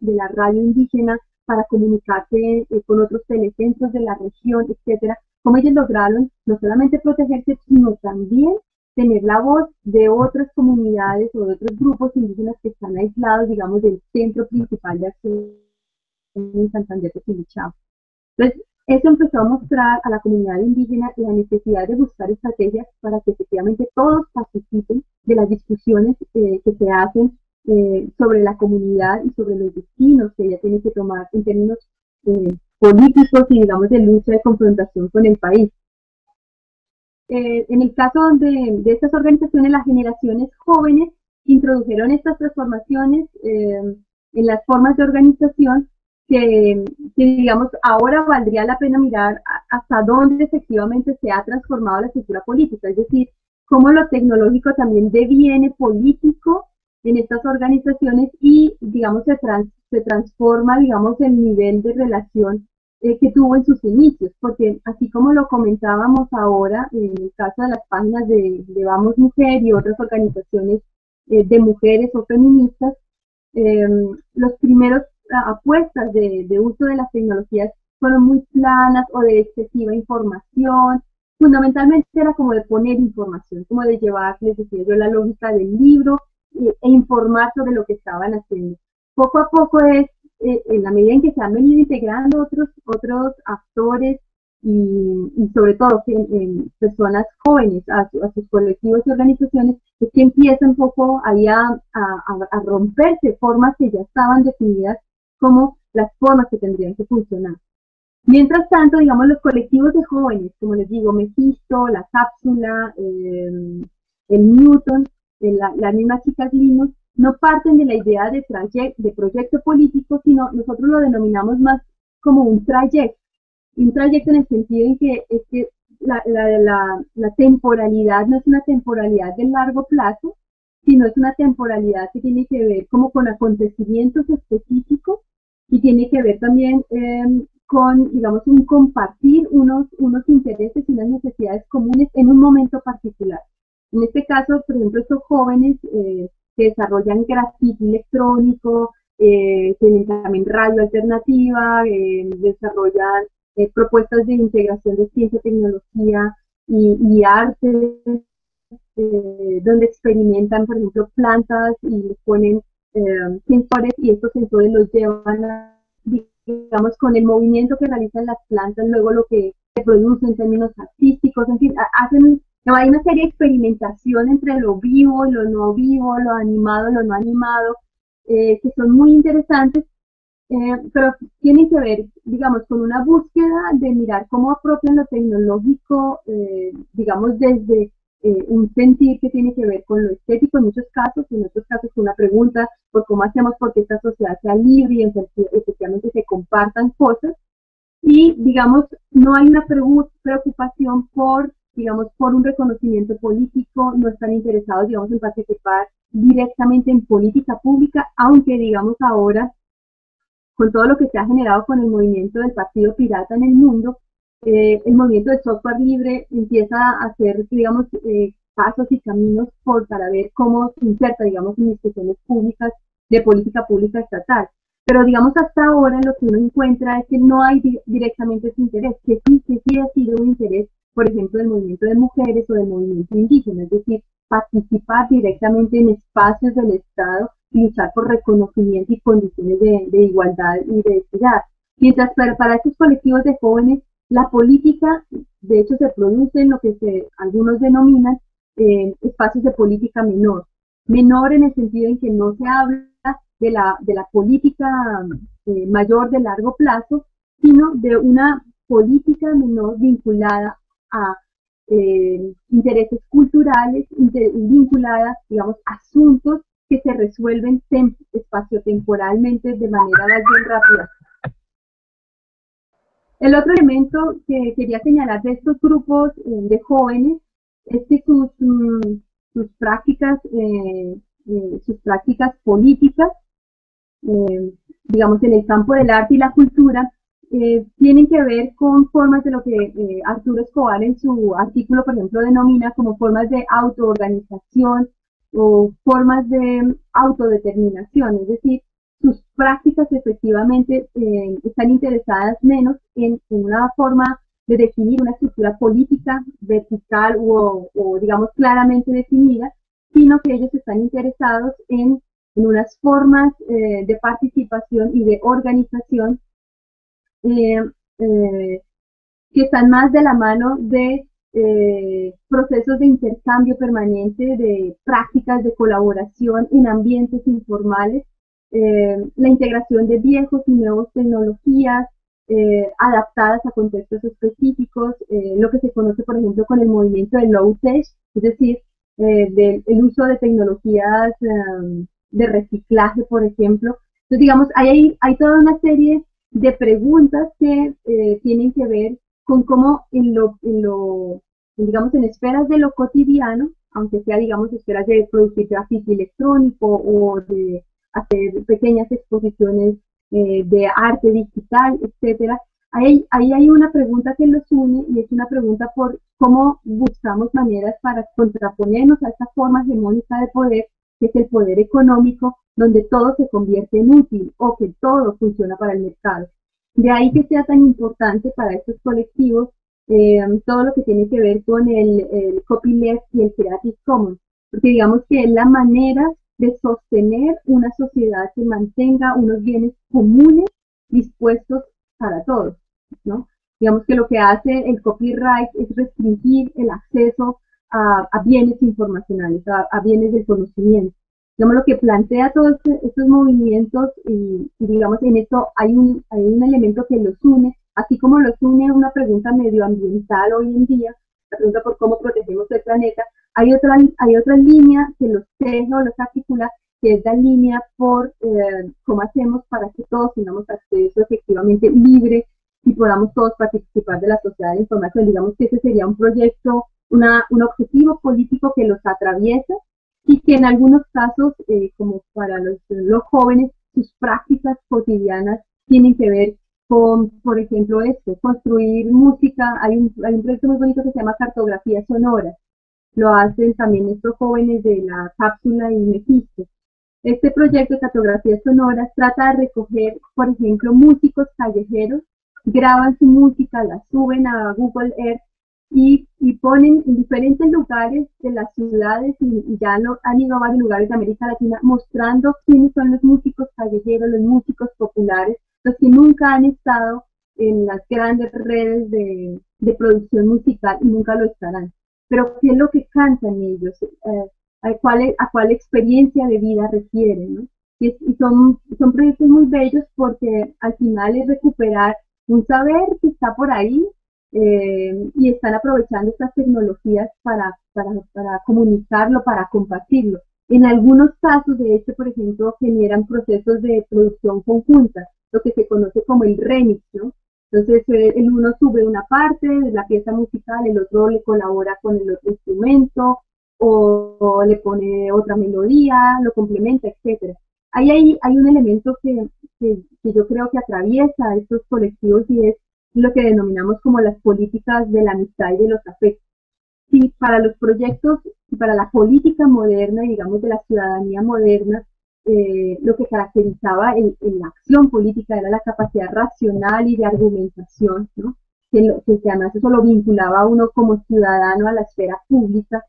indígena, para comunicarse con otros telecentros de la región, etcétera, como ellos lograron no solamente protegerse, sino también tener la voz de otras comunidades o de otros grupos indígenas que están aislados, digamos, del centro principal de acción en Santander de Quilichao. Entonces, Eso empezó a mostrar a la comunidad indígena la necesidad de buscar estrategias para que efectivamente todos participen de las discusiones que se hacen sobre la comunidad y sobre los destinos que ella tiene que tomar en términos políticos y, digamos, de lucha y confrontación con el país. En el caso de estas organizaciones, las generaciones jóvenes introdujeron estas transformaciones en las formas de organización que, digamos, ahora valdría la pena mirar hasta dónde efectivamente se ha transformado la estructura política, es decir, cómo lo tecnológico también deviene político en estas organizaciones y, digamos, se transforma, digamos, el nivel de relación que tuvo en sus inicios, porque así como lo comentábamos ahora, en el caso de las páginas de Vamos Mujer y otras organizaciones de mujeres o feministas, los primeros apuestas de uso de las tecnologías fueron muy planas o de excesiva información. Fundamentalmente era como de poner información, como de llevar, les decía yo, la lógica del libro e informar sobre lo que estaban haciendo. Poco a poco en la medida en que se han venido integrando otros actores y sobre todo personas jóvenes a sus colectivos y organizaciones, es que empieza un poco ahí a romperse formas que ya estaban definidas como las formas que tendrían que funcionar. Mientras tanto, digamos, los colectivos de jóvenes, como les digo, Mephisto, La Cápsula, el Newton, las mismas chicas Linux, no parten de la idea de proyecto político, sino nosotros lo denominamos más como un trayecto en el sentido en que es que la temporalidad no es una temporalidad de largo plazo, sino es una temporalidad que tiene que ver como con acontecimientos específicos y tiene que ver también con, digamos, un compartir unos intereses y unas necesidades comunes en un momento particular. En este caso, por ejemplo, estos jóvenes que desarrollan graffiti electrónico, tienen también radio alternativa, desarrollan propuestas de integración de ciencia, tecnología y arte, donde experimentan, por ejemplo, plantas y les ponen sensores y estos sensores los llevan a, digamos, con el movimiento que realizan las plantas, luego lo que se produce en términos artísticos, en fin, hay una serie de experimentación entre lo vivo, lo no vivo, lo animado, lo no animado, que son muy interesantes, pero tienen que ver, digamos, con una búsqueda de mirar cómo apropian lo tecnológico, digamos, desde un sentir que tiene que ver con lo estético en muchos casos, y en otros casos con una pregunta por cómo hacemos porque esta sociedad sea libre y efectivamente se compartan cosas, y, digamos, no hay una preocupación por, digamos, por un reconocimiento político, no están interesados, digamos, en participar directamente en política pública, aunque, digamos, ahora, con todo lo que se ha generado con el movimiento del Partido Pirata en el mundo, el movimiento del software libre empieza a hacer, digamos, pasos y caminos para ver cómo se inserta, digamos, en instituciones públicas de política pública estatal. Pero, digamos, hasta ahora lo que uno encuentra es que no hay directamente ese interés, que sí ha sido un interés, por ejemplo, del movimiento de mujeres o del movimiento indígena, es decir, participar directamente en espacios del Estado y luchar por reconocimiento y condiciones de igualdad y de equidad. Mientras para estos colectivos de jóvenes, la política, de hecho, se produce en lo que algunos denominan espacios de política menor. Menor en el sentido en que no se habla de la política mayor de largo plazo, sino de una política menor vinculada a intereses culturales, vinculada, digamos, a asuntos que se resuelven espaciotemporalmente de manera más bien rápida. El otro elemento que quería señalar de estos grupos de jóvenes es que sus prácticas políticas, digamos, en el campo del arte y la cultura, tienen que ver con formas de lo que Arturo Escobar en su artículo, por ejemplo, denomina como formas de autoorganización o formas de autodeterminación, es decir, sus prácticas efectivamente están interesadas menos en una forma de definir una estructura política vertical o digamos claramente definida, sino que ellos están interesados en unas formas de participación y de organización que están más de la mano de procesos de intercambio permanente, de prácticas de colaboración en ambientes informales, la integración de viejos y nuevas tecnologías adaptadas a contextos específicos, lo que se conoce, por ejemplo, con el movimiento de low tech, es decir, el uso de tecnologías de reciclaje, por ejemplo. Entonces, digamos, hay toda una serie de preguntas que tienen que ver con cómo digamos, en esferas de lo cotidiano, aunque sea, digamos, esferas de producir graffiti electrónico o de hacer pequeñas exposiciones de arte digital, etcétera, ahí hay una pregunta que los une, y es una pregunta por cómo buscamos maneras para contraponernos a esta forma hegemónica de poder, que es el poder económico, donde todo se convierte en útil o que todo funciona para el mercado. De ahí que sea tan importante para estos colectivos todo lo que tiene que ver con el copyleft y el Creative Commons, porque digamos que es la manera de sostener una sociedad que mantenga unos bienes comunes dispuestos para todos, ¿no? Digamos que lo que hace el copyright es restringir el acceso a bienes informacionales, a bienes del conocimiento. Digamos, lo que plantea todos estos movimientos, y digamos, en esto hay un elemento que los une, así como los une una pregunta medioambiental hoy en día, la pregunta por cómo protegemos el planeta, hay otra línea que los teje o los articula, que es la línea por cómo hacemos para que todos tengamos acceso efectivamente libre y podamos todos participar de la sociedad de la información. Digamos que ese sería un proyecto, un objetivo político que los atraviesa, y que en algunos casos, como para los jóvenes, sus prácticas cotidianas tienen que ver con, por ejemplo, construir música. Hay un proyecto muy bonito que se llama Cartografía Sonora. Lo hacen también estos jóvenes de la Cápsula y Mephisto. Este proyecto de Cartografía Sonora trata de recoger, por ejemplo, músicos callejeros, graban su música, la suben a Google Earth y ponen en diferentes lugares de las ciudades, y ya han ido a varios lugares de América Latina, mostrando quiénes son los músicos callejeros, los músicos populares, los que nunca han estado en las grandes redes de producción musical y nunca lo estarán. Pero ¿qué es lo que cantan ellos? ¿A cuál experiencia de vida refieren, ¿no? Y son proyectos muy bellos, porque al final es recuperar un saber que está por ahí, y están aprovechando estas tecnologías para comunicarlo, para compartirlo. En algunos casos, de hecho, por ejemplo, generan procesos de producción conjunta, lo que se conoce como el remix, ¿no? Entonces, el uno sube una parte de la pieza musical, el otro le colabora con el otro instrumento, o le pone otra melodía, lo complementa, etc. Ahí hay un elemento que yo creo que atraviesa a estos colectivos, y es lo que denominamos como las políticas de la amistad y de los afectos. Sí, para los proyectos y para la política moderna, digamos, de la ciudadanía moderna, lo que caracterizaba en la acción política era la capacidad racional y de argumentación, ¿no? Que además eso lo vinculaba a uno como ciudadano a la esfera pública,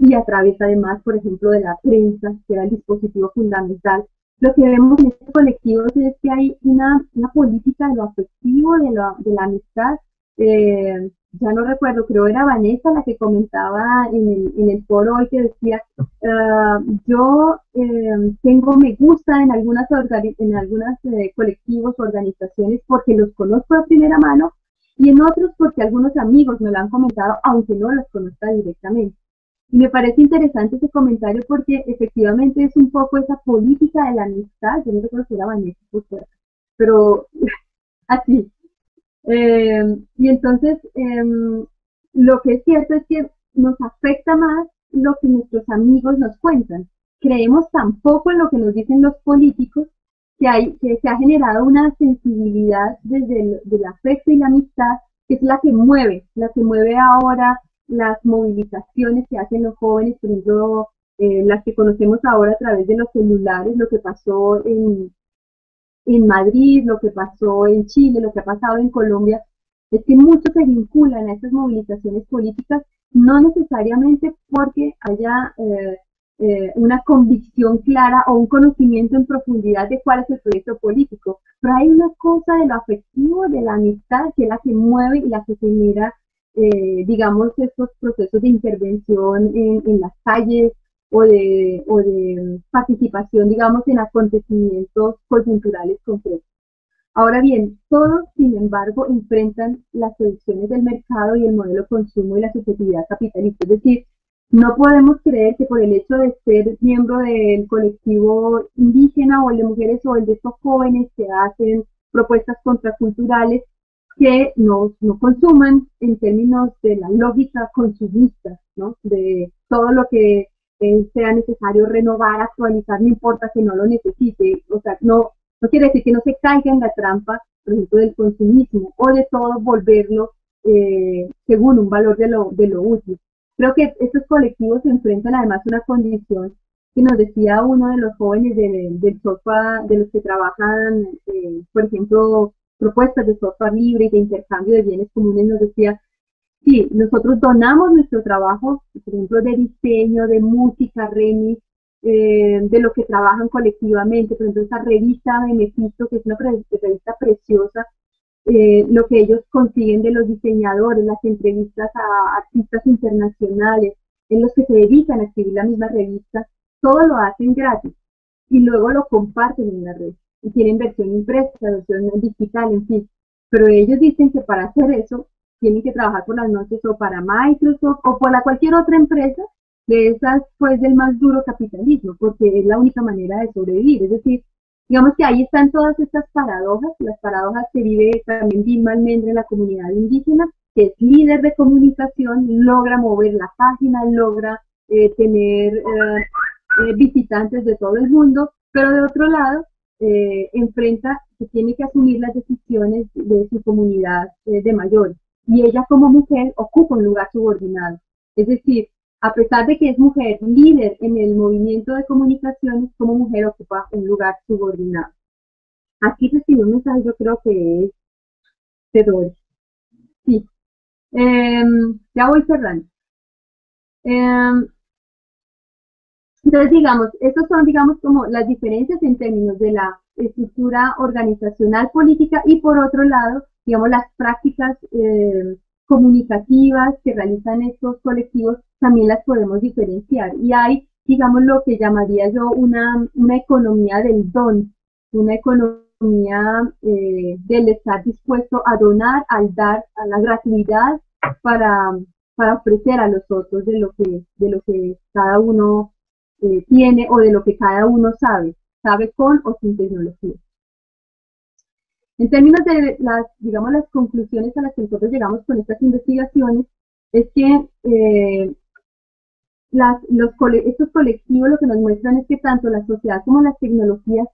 y a través además, por ejemplo, de la prensa, que era el dispositivo fundamental. Lo que vemos en estos colectivos es que hay una política de lo afectivo, de la amistad. Ya no recuerdo, creo era Vanessa la que comentaba en el foro hoy, que decía, yo me gusta en algunos colectivos o organizaciones porque los conozco de primera mano, y en otros porque algunos amigos me lo han comentado, aunque no los conozca directamente. Y me parece interesante ese comentario, porque efectivamente es un poco esa política de la amistad. Yo no recuerdo si era Vanessa, pero así. Y entonces, lo que es cierto es que nos afecta más lo que nuestros amigos nos cuentan. Creemos tan poco en lo que nos dicen los políticos, que se ha generado una sensibilidad desde el afecto y la amistad, que es la que mueve ahora las movilizaciones que hacen los jóvenes, por ejemplo, las que conocemos ahora a través de los celulares, lo que pasó en Madrid, lo que pasó en Chile, lo que ha pasado en Colombia, es que muchos se vinculan a estas movilizaciones políticas, no necesariamente porque haya una convicción clara o un conocimiento en profundidad de cuál es el proyecto político, pero hay una cosa de lo afectivo, de la amistad, que es la que mueve y la que genera, digamos, estos procesos de intervención en las calles o de participación, digamos, en acontecimientos coyunturales concretos. Ahora bien, todos, sin embargo, enfrentan las seducciones del mercado y el modelo de consumo y la subjetividad capitalista. Es decir, no podemos creer que por el hecho de ser miembro del colectivo indígena o el de mujeres o el de estos jóvenes que hacen propuestas contraculturales, que no consuman en términos de la lógica consumista, ¿no? De todo lo que sea necesario renovar, actualizar, no importa que no lo necesite. O sea, no quiere decir que no se caiga en la trampa, por ejemplo, del consumismo o de todo volverlo según un valor de lo útil. Creo que estos colectivos se enfrentan además a una condición que nos decía uno de los jóvenes del software, de los que trabajan, por ejemplo, propuestas de software libre y de intercambio de bienes comunes, nos decía, sí, nosotros donamos nuestro trabajo, por ejemplo, de diseño, de música, remix, de lo que trabajan colectivamente, por ejemplo, esa revista de Mephisto, que es una revista preciosa, lo que ellos consiguen de los diseñadores, las entrevistas a artistas internacionales, en los que se dedican a escribir la misma revista, todo lo hacen gratis y luego lo comparten en la red. Y tienen versión impresa, versión digital, en fin. Pero ellos dicen que para hacer eso tienen que trabajar por las noches o para Microsoft o por cualquier otra empresa de esas, pues, del más duro capitalismo, porque es la única manera de sobrevivir. Es decir, digamos que ahí están todas estas paradojas, las paradojas que vive también Vilma Almendra en la comunidad indígena, que es líder de comunicación, logra mover la página, logra tener visitantes de todo el mundo, pero de otro lado enfrenta que tiene que asumir las decisiones de su comunidad de mayores, y ella como mujer ocupa un lugar subordinado. Es decir, a pesar de que es mujer líder en el movimiento de comunicaciones, como mujer ocupa un lugar subordinado. Aquí recibí un mensaje, yo creo que es de Doris. Sí. Ya voy cerrando. Entonces, digamos, estos son, digamos, como las diferencias en términos de la estructura organizacional política y, por otro lado, digamos, las prácticas comunicativas que realizan estos colectivos también las podemos diferenciar. Y hay, digamos, lo que llamaría yo una economía del don, una economía del estar dispuesto a donar, al dar, a la gratuidad para ofrecer a los otros de lo que cada uno tiene o de lo que cada uno sabe con o sin tecnología. En términos de digamos, las conclusiones a las que nosotros llegamos con estas investigaciones, es que estos colectivos lo que nos muestran es que tanto la sociedad como las tecnologías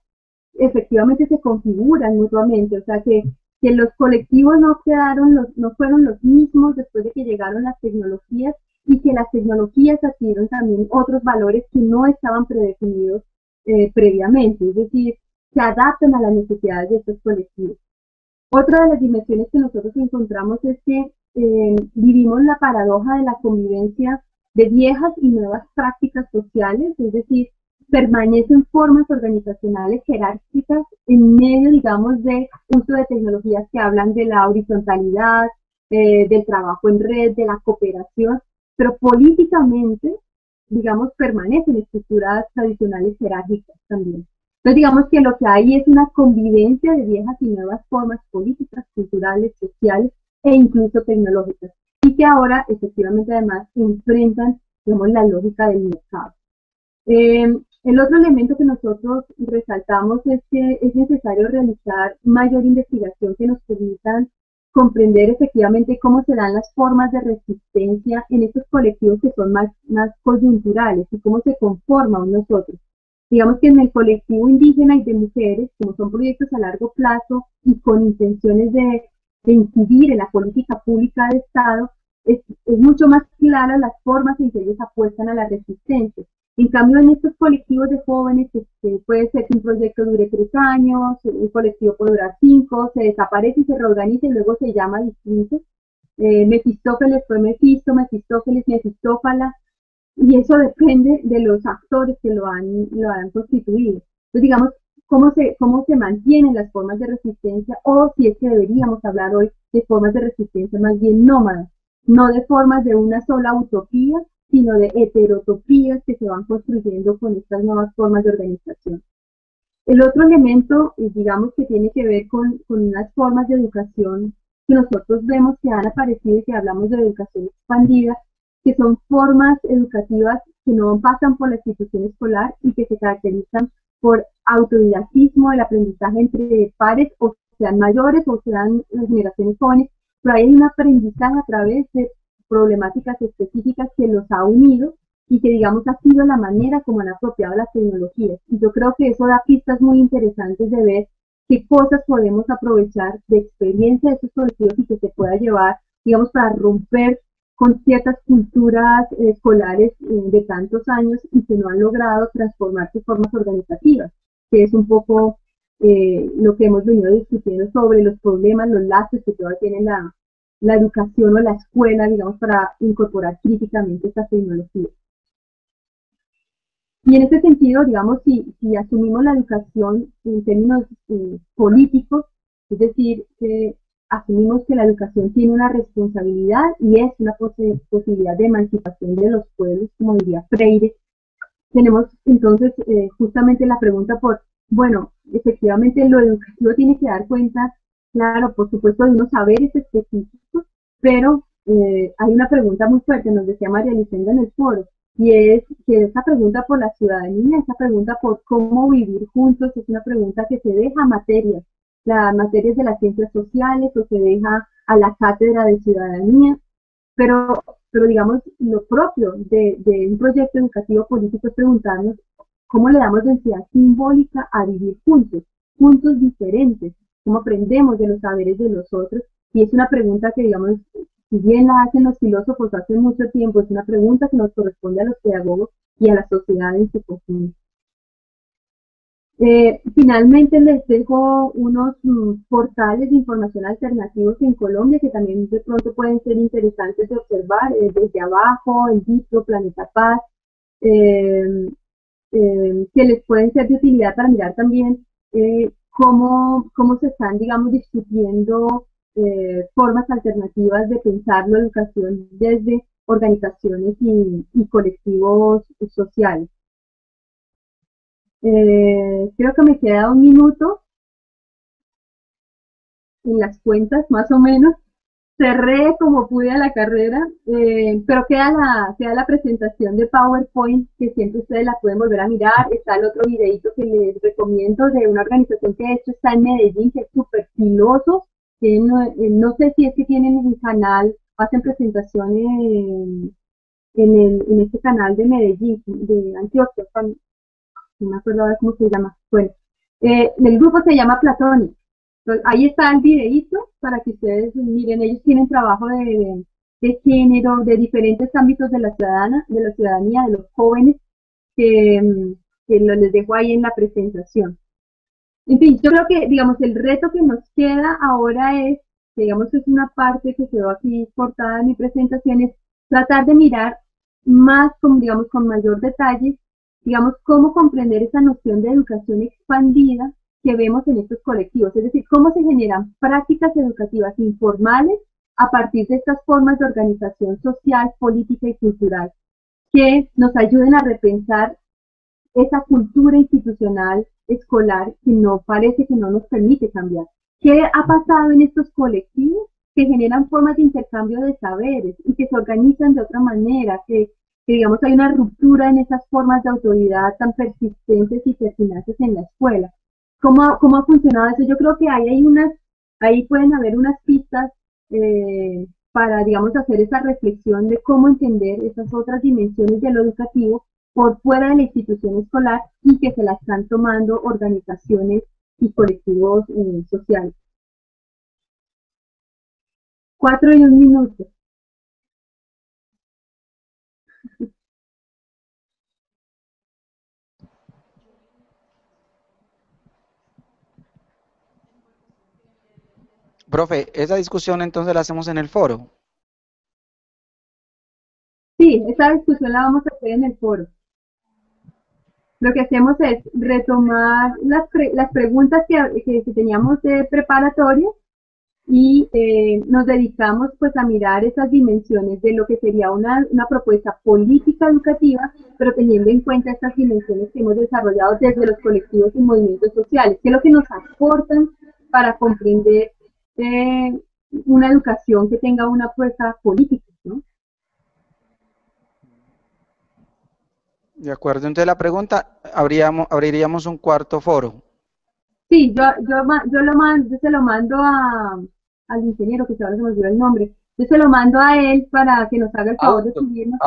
efectivamente se configuran mutuamente, o sea que los colectivos no fueron los mismos después de que llegaron las tecnologías, y que las tecnologías adquirieron también otros valores que no estaban predefinidos previamente, es decir, se adaptan a las necesidades de estos colectivos. Otra de las dimensiones que nosotros encontramos es que vivimos la paradoja de la convivencia de viejas y nuevas prácticas sociales, es decir, permanecen formas organizacionales jerárquicas en medio, digamos, de uso de tecnologías que hablan de la horizontalidad, del trabajo en red, de la cooperación, pero políticamente, digamos, permanecen estructuras tradicionales jerárquicas también. Entonces, digamos que lo que hay es una convivencia de viejas y nuevas formas políticas, culturales, sociales e incluso tecnológicas, y que ahora, efectivamente, además, enfrentan, digamos, la lógica del mercado. El otro elemento que nosotros resaltamos es que es necesario realizar mayor investigación que nos permitan comprender efectivamente cómo se dan las formas de resistencia en estos colectivos que son más coyunturales y cómo se conforman nosotros. Digamos que en el colectivo indígena y de mujeres, como son proyectos a largo plazo y con intenciones de incidir en la política pública de Estado, es mucho más clara las formas en que ellos apuestan a la resistencia. En cambio, en estos colectivos de jóvenes, puede ser que un proyecto dure 3 años, un colectivo puede durar 5, se desaparece y se reorganiza y luego se llama distinto. Mefistófeles fue Mefisto, Mefistófeles, Mefistófala, y eso depende de los actores que lo han constituido. Entonces, digamos, cómo se mantienen las formas de resistencia, o si es que deberíamos hablar hoy de formas de resistencia más bien nómadas, no de formas de una sola utopía, sino de heterotopías que se van construyendo con estas nuevas formas de organización. El otro elemento, digamos, que tiene que ver con unas formas de educación que nosotros vemos que han aparecido y que hablamos de educación expandida, que son formas educativas que no pasan por la institución escolar y que se caracterizan por autodidactismo, el aprendizaje entre pares, o sean mayores o sean generaciones jóvenes, pero hay un aprendizaje a través de problemáticas específicas que los ha unido y que, digamos, ha sido la manera como han apropiado las tecnologías. Y yo creo que eso da pistas muy interesantes de ver qué cosas podemos aprovechar de experiencia de estos colectivos y que se pueda llevar, digamos, para romper con ciertas culturas escolares de tantos años y que no han logrado transformar sus formas organizativas, que es un poco lo que hemos venido discutiendo sobre los problemas, los lazos que todavía tiene la educación o la escuela, digamos, para incorporar críticamente estas tecnologías. Y en este sentido, digamos, si asumimos la educación en términos políticos, es decir, asumimos que la educación tiene una responsabilidad y es una posibilidad de emancipación de los pueblos, como diría Freire, tenemos entonces justamente la pregunta por, bueno, efectivamente lo educativo tiene que dar cuenta, claro, por supuesto, de unos saberes específicos, pero hay una pregunta muy fuerte, nos decía María Lucinda en el foro, y es que esa pregunta por la ciudadanía, esa pregunta por cómo vivir juntos, es una pregunta que se deja a materias, las materias de las ciencias sociales, o se deja a la cátedra de ciudadanía, pero digamos, lo propio de un proyecto educativo político es preguntarnos cómo le damos densidad simbólica a vivir juntos, juntos diferentes, cómo aprendemos de los saberes de los otros, y es una pregunta que, digamos, si bien la hacen los filósofos hace mucho tiempo, es una pregunta que nos corresponde a los pedagogos y a la sociedad en su conjunto. Finalmente les dejo unos portales de información alternativos en Colombia que también de pronto pueden ser interesantes de observar, desde abajo, el Diplo, Planeta Paz, que les pueden ser de utilidad para mirar también cómo se están, digamos, discutiendo formas alternativas de pensar la educación desde organizaciones y colectivos sociales. Creo que me queda un minuto en las cuentas, más o menos. Cerré como pude a la carrera, pero queda la presentación de PowerPoint, que siempre ustedes la pueden volver a mirar. Está el otro videito que les recomiendo de una organización que de hecho está en Medellín, que es súper filoso, que no sé si es que tienen un canal, hacen presentaciones en este canal de Medellín, de Antioquia, no me acuerdo ahora cómo se llama. Bueno, el grupo se llama Platonic. Entonces, ahí está el videíto para que ustedes miren. Ellos tienen trabajo de género, de diferentes ámbitos de la ciudadanía, de los jóvenes, que les dejo ahí en la presentación. En fin, yo creo que, digamos, el reto que nos queda ahora es, digamos, es una parte que quedó aquí cortada en mi presentación, es tratar de mirar más, digamos, con mayor detalle, digamos, cómo comprender esa noción de educación expandida que vemos en estos colectivos, es decir, cómo se generan prácticas educativas informales a partir de estas formas de organización social, política y cultural, que nos ayuden a repensar esa cultura institucional escolar que no parece que no nos permite cambiar. ¿Qué ha pasado en estos colectivos que generan formas de intercambio de saberes y que se organizan de otra manera, que digamos hay una ruptura en esas formas de autoridad tan persistentes y pertinaces en la escuela? ¿Cómo ha funcionado eso? Yo creo que ahí pueden haber unas pistas para, digamos, hacer esa reflexión de cómo entender esas otras dimensiones de lo educativo por fuera de la institución escolar y que se la están tomando organizaciones y colectivos sociales. 4 y 1 minuto. Profe, esa discusión entonces la hacemos en el foro. Sí, esa discusión la vamos a hacer en el foro. lo que hacemos es retomar las preguntas que teníamos de preparatoria y nos dedicamos pues a mirar esas dimensiones de lo que sería una propuesta política educativa, pero teniendo en cuenta estas dimensiones que hemos desarrollado desde los colectivos y movimientos sociales, que es lo que nos aportan para comprender una educación que tenga una propuesta política, ¿no? De acuerdo, entonces la pregunta, abriríamos un cuarto foro. Sí, yo se lo mando al ingeniero, que ahora se me olvidó el nombre. Yo se lo mando a él para que nos haga el favor de subirnos.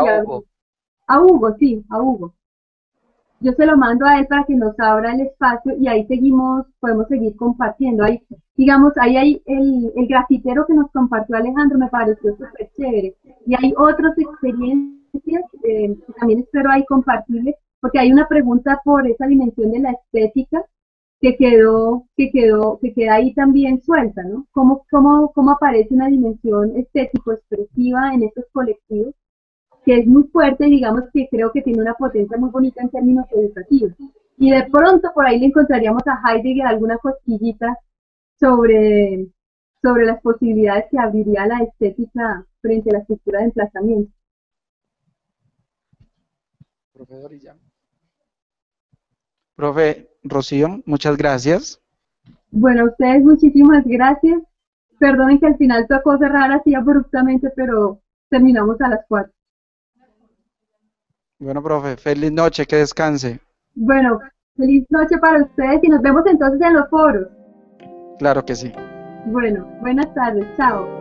A Hugo, sí, a Hugo. Yo se lo mando a él para que nos abra el espacio y ahí podemos seguir compartiendo. Ahí, digamos, ahí hay el grafitero que nos compartió Alejandro, me pareció súper chévere. Y hay otras experiencias que también espero ahí compartirles, porque hay una pregunta por esa dimensión de la estética que queda ahí también suelta, ¿no? ¿Cómo aparece una dimensión estético-expresiva en estos colectivos? Que es muy fuerte, digamos que creo que tiene una potencia muy bonita en términos educativos. Y de pronto por ahí le encontraríamos a Heidegger alguna cosquillita sobre las posibilidades que abriría la estética frente a la estructura de emplazamiento. Profesor Illán. Profe Rocío, muchas gracias. Bueno, a ustedes muchísimas gracias. Perdonen que al final tocó cerrar así abruptamente, pero terminamos a las 4. Bueno, profe, feliz noche, que descanse. Bueno, feliz noche para ustedes y nos vemos entonces en los foros. Claro que sí. Bueno, buenas tardes, chao.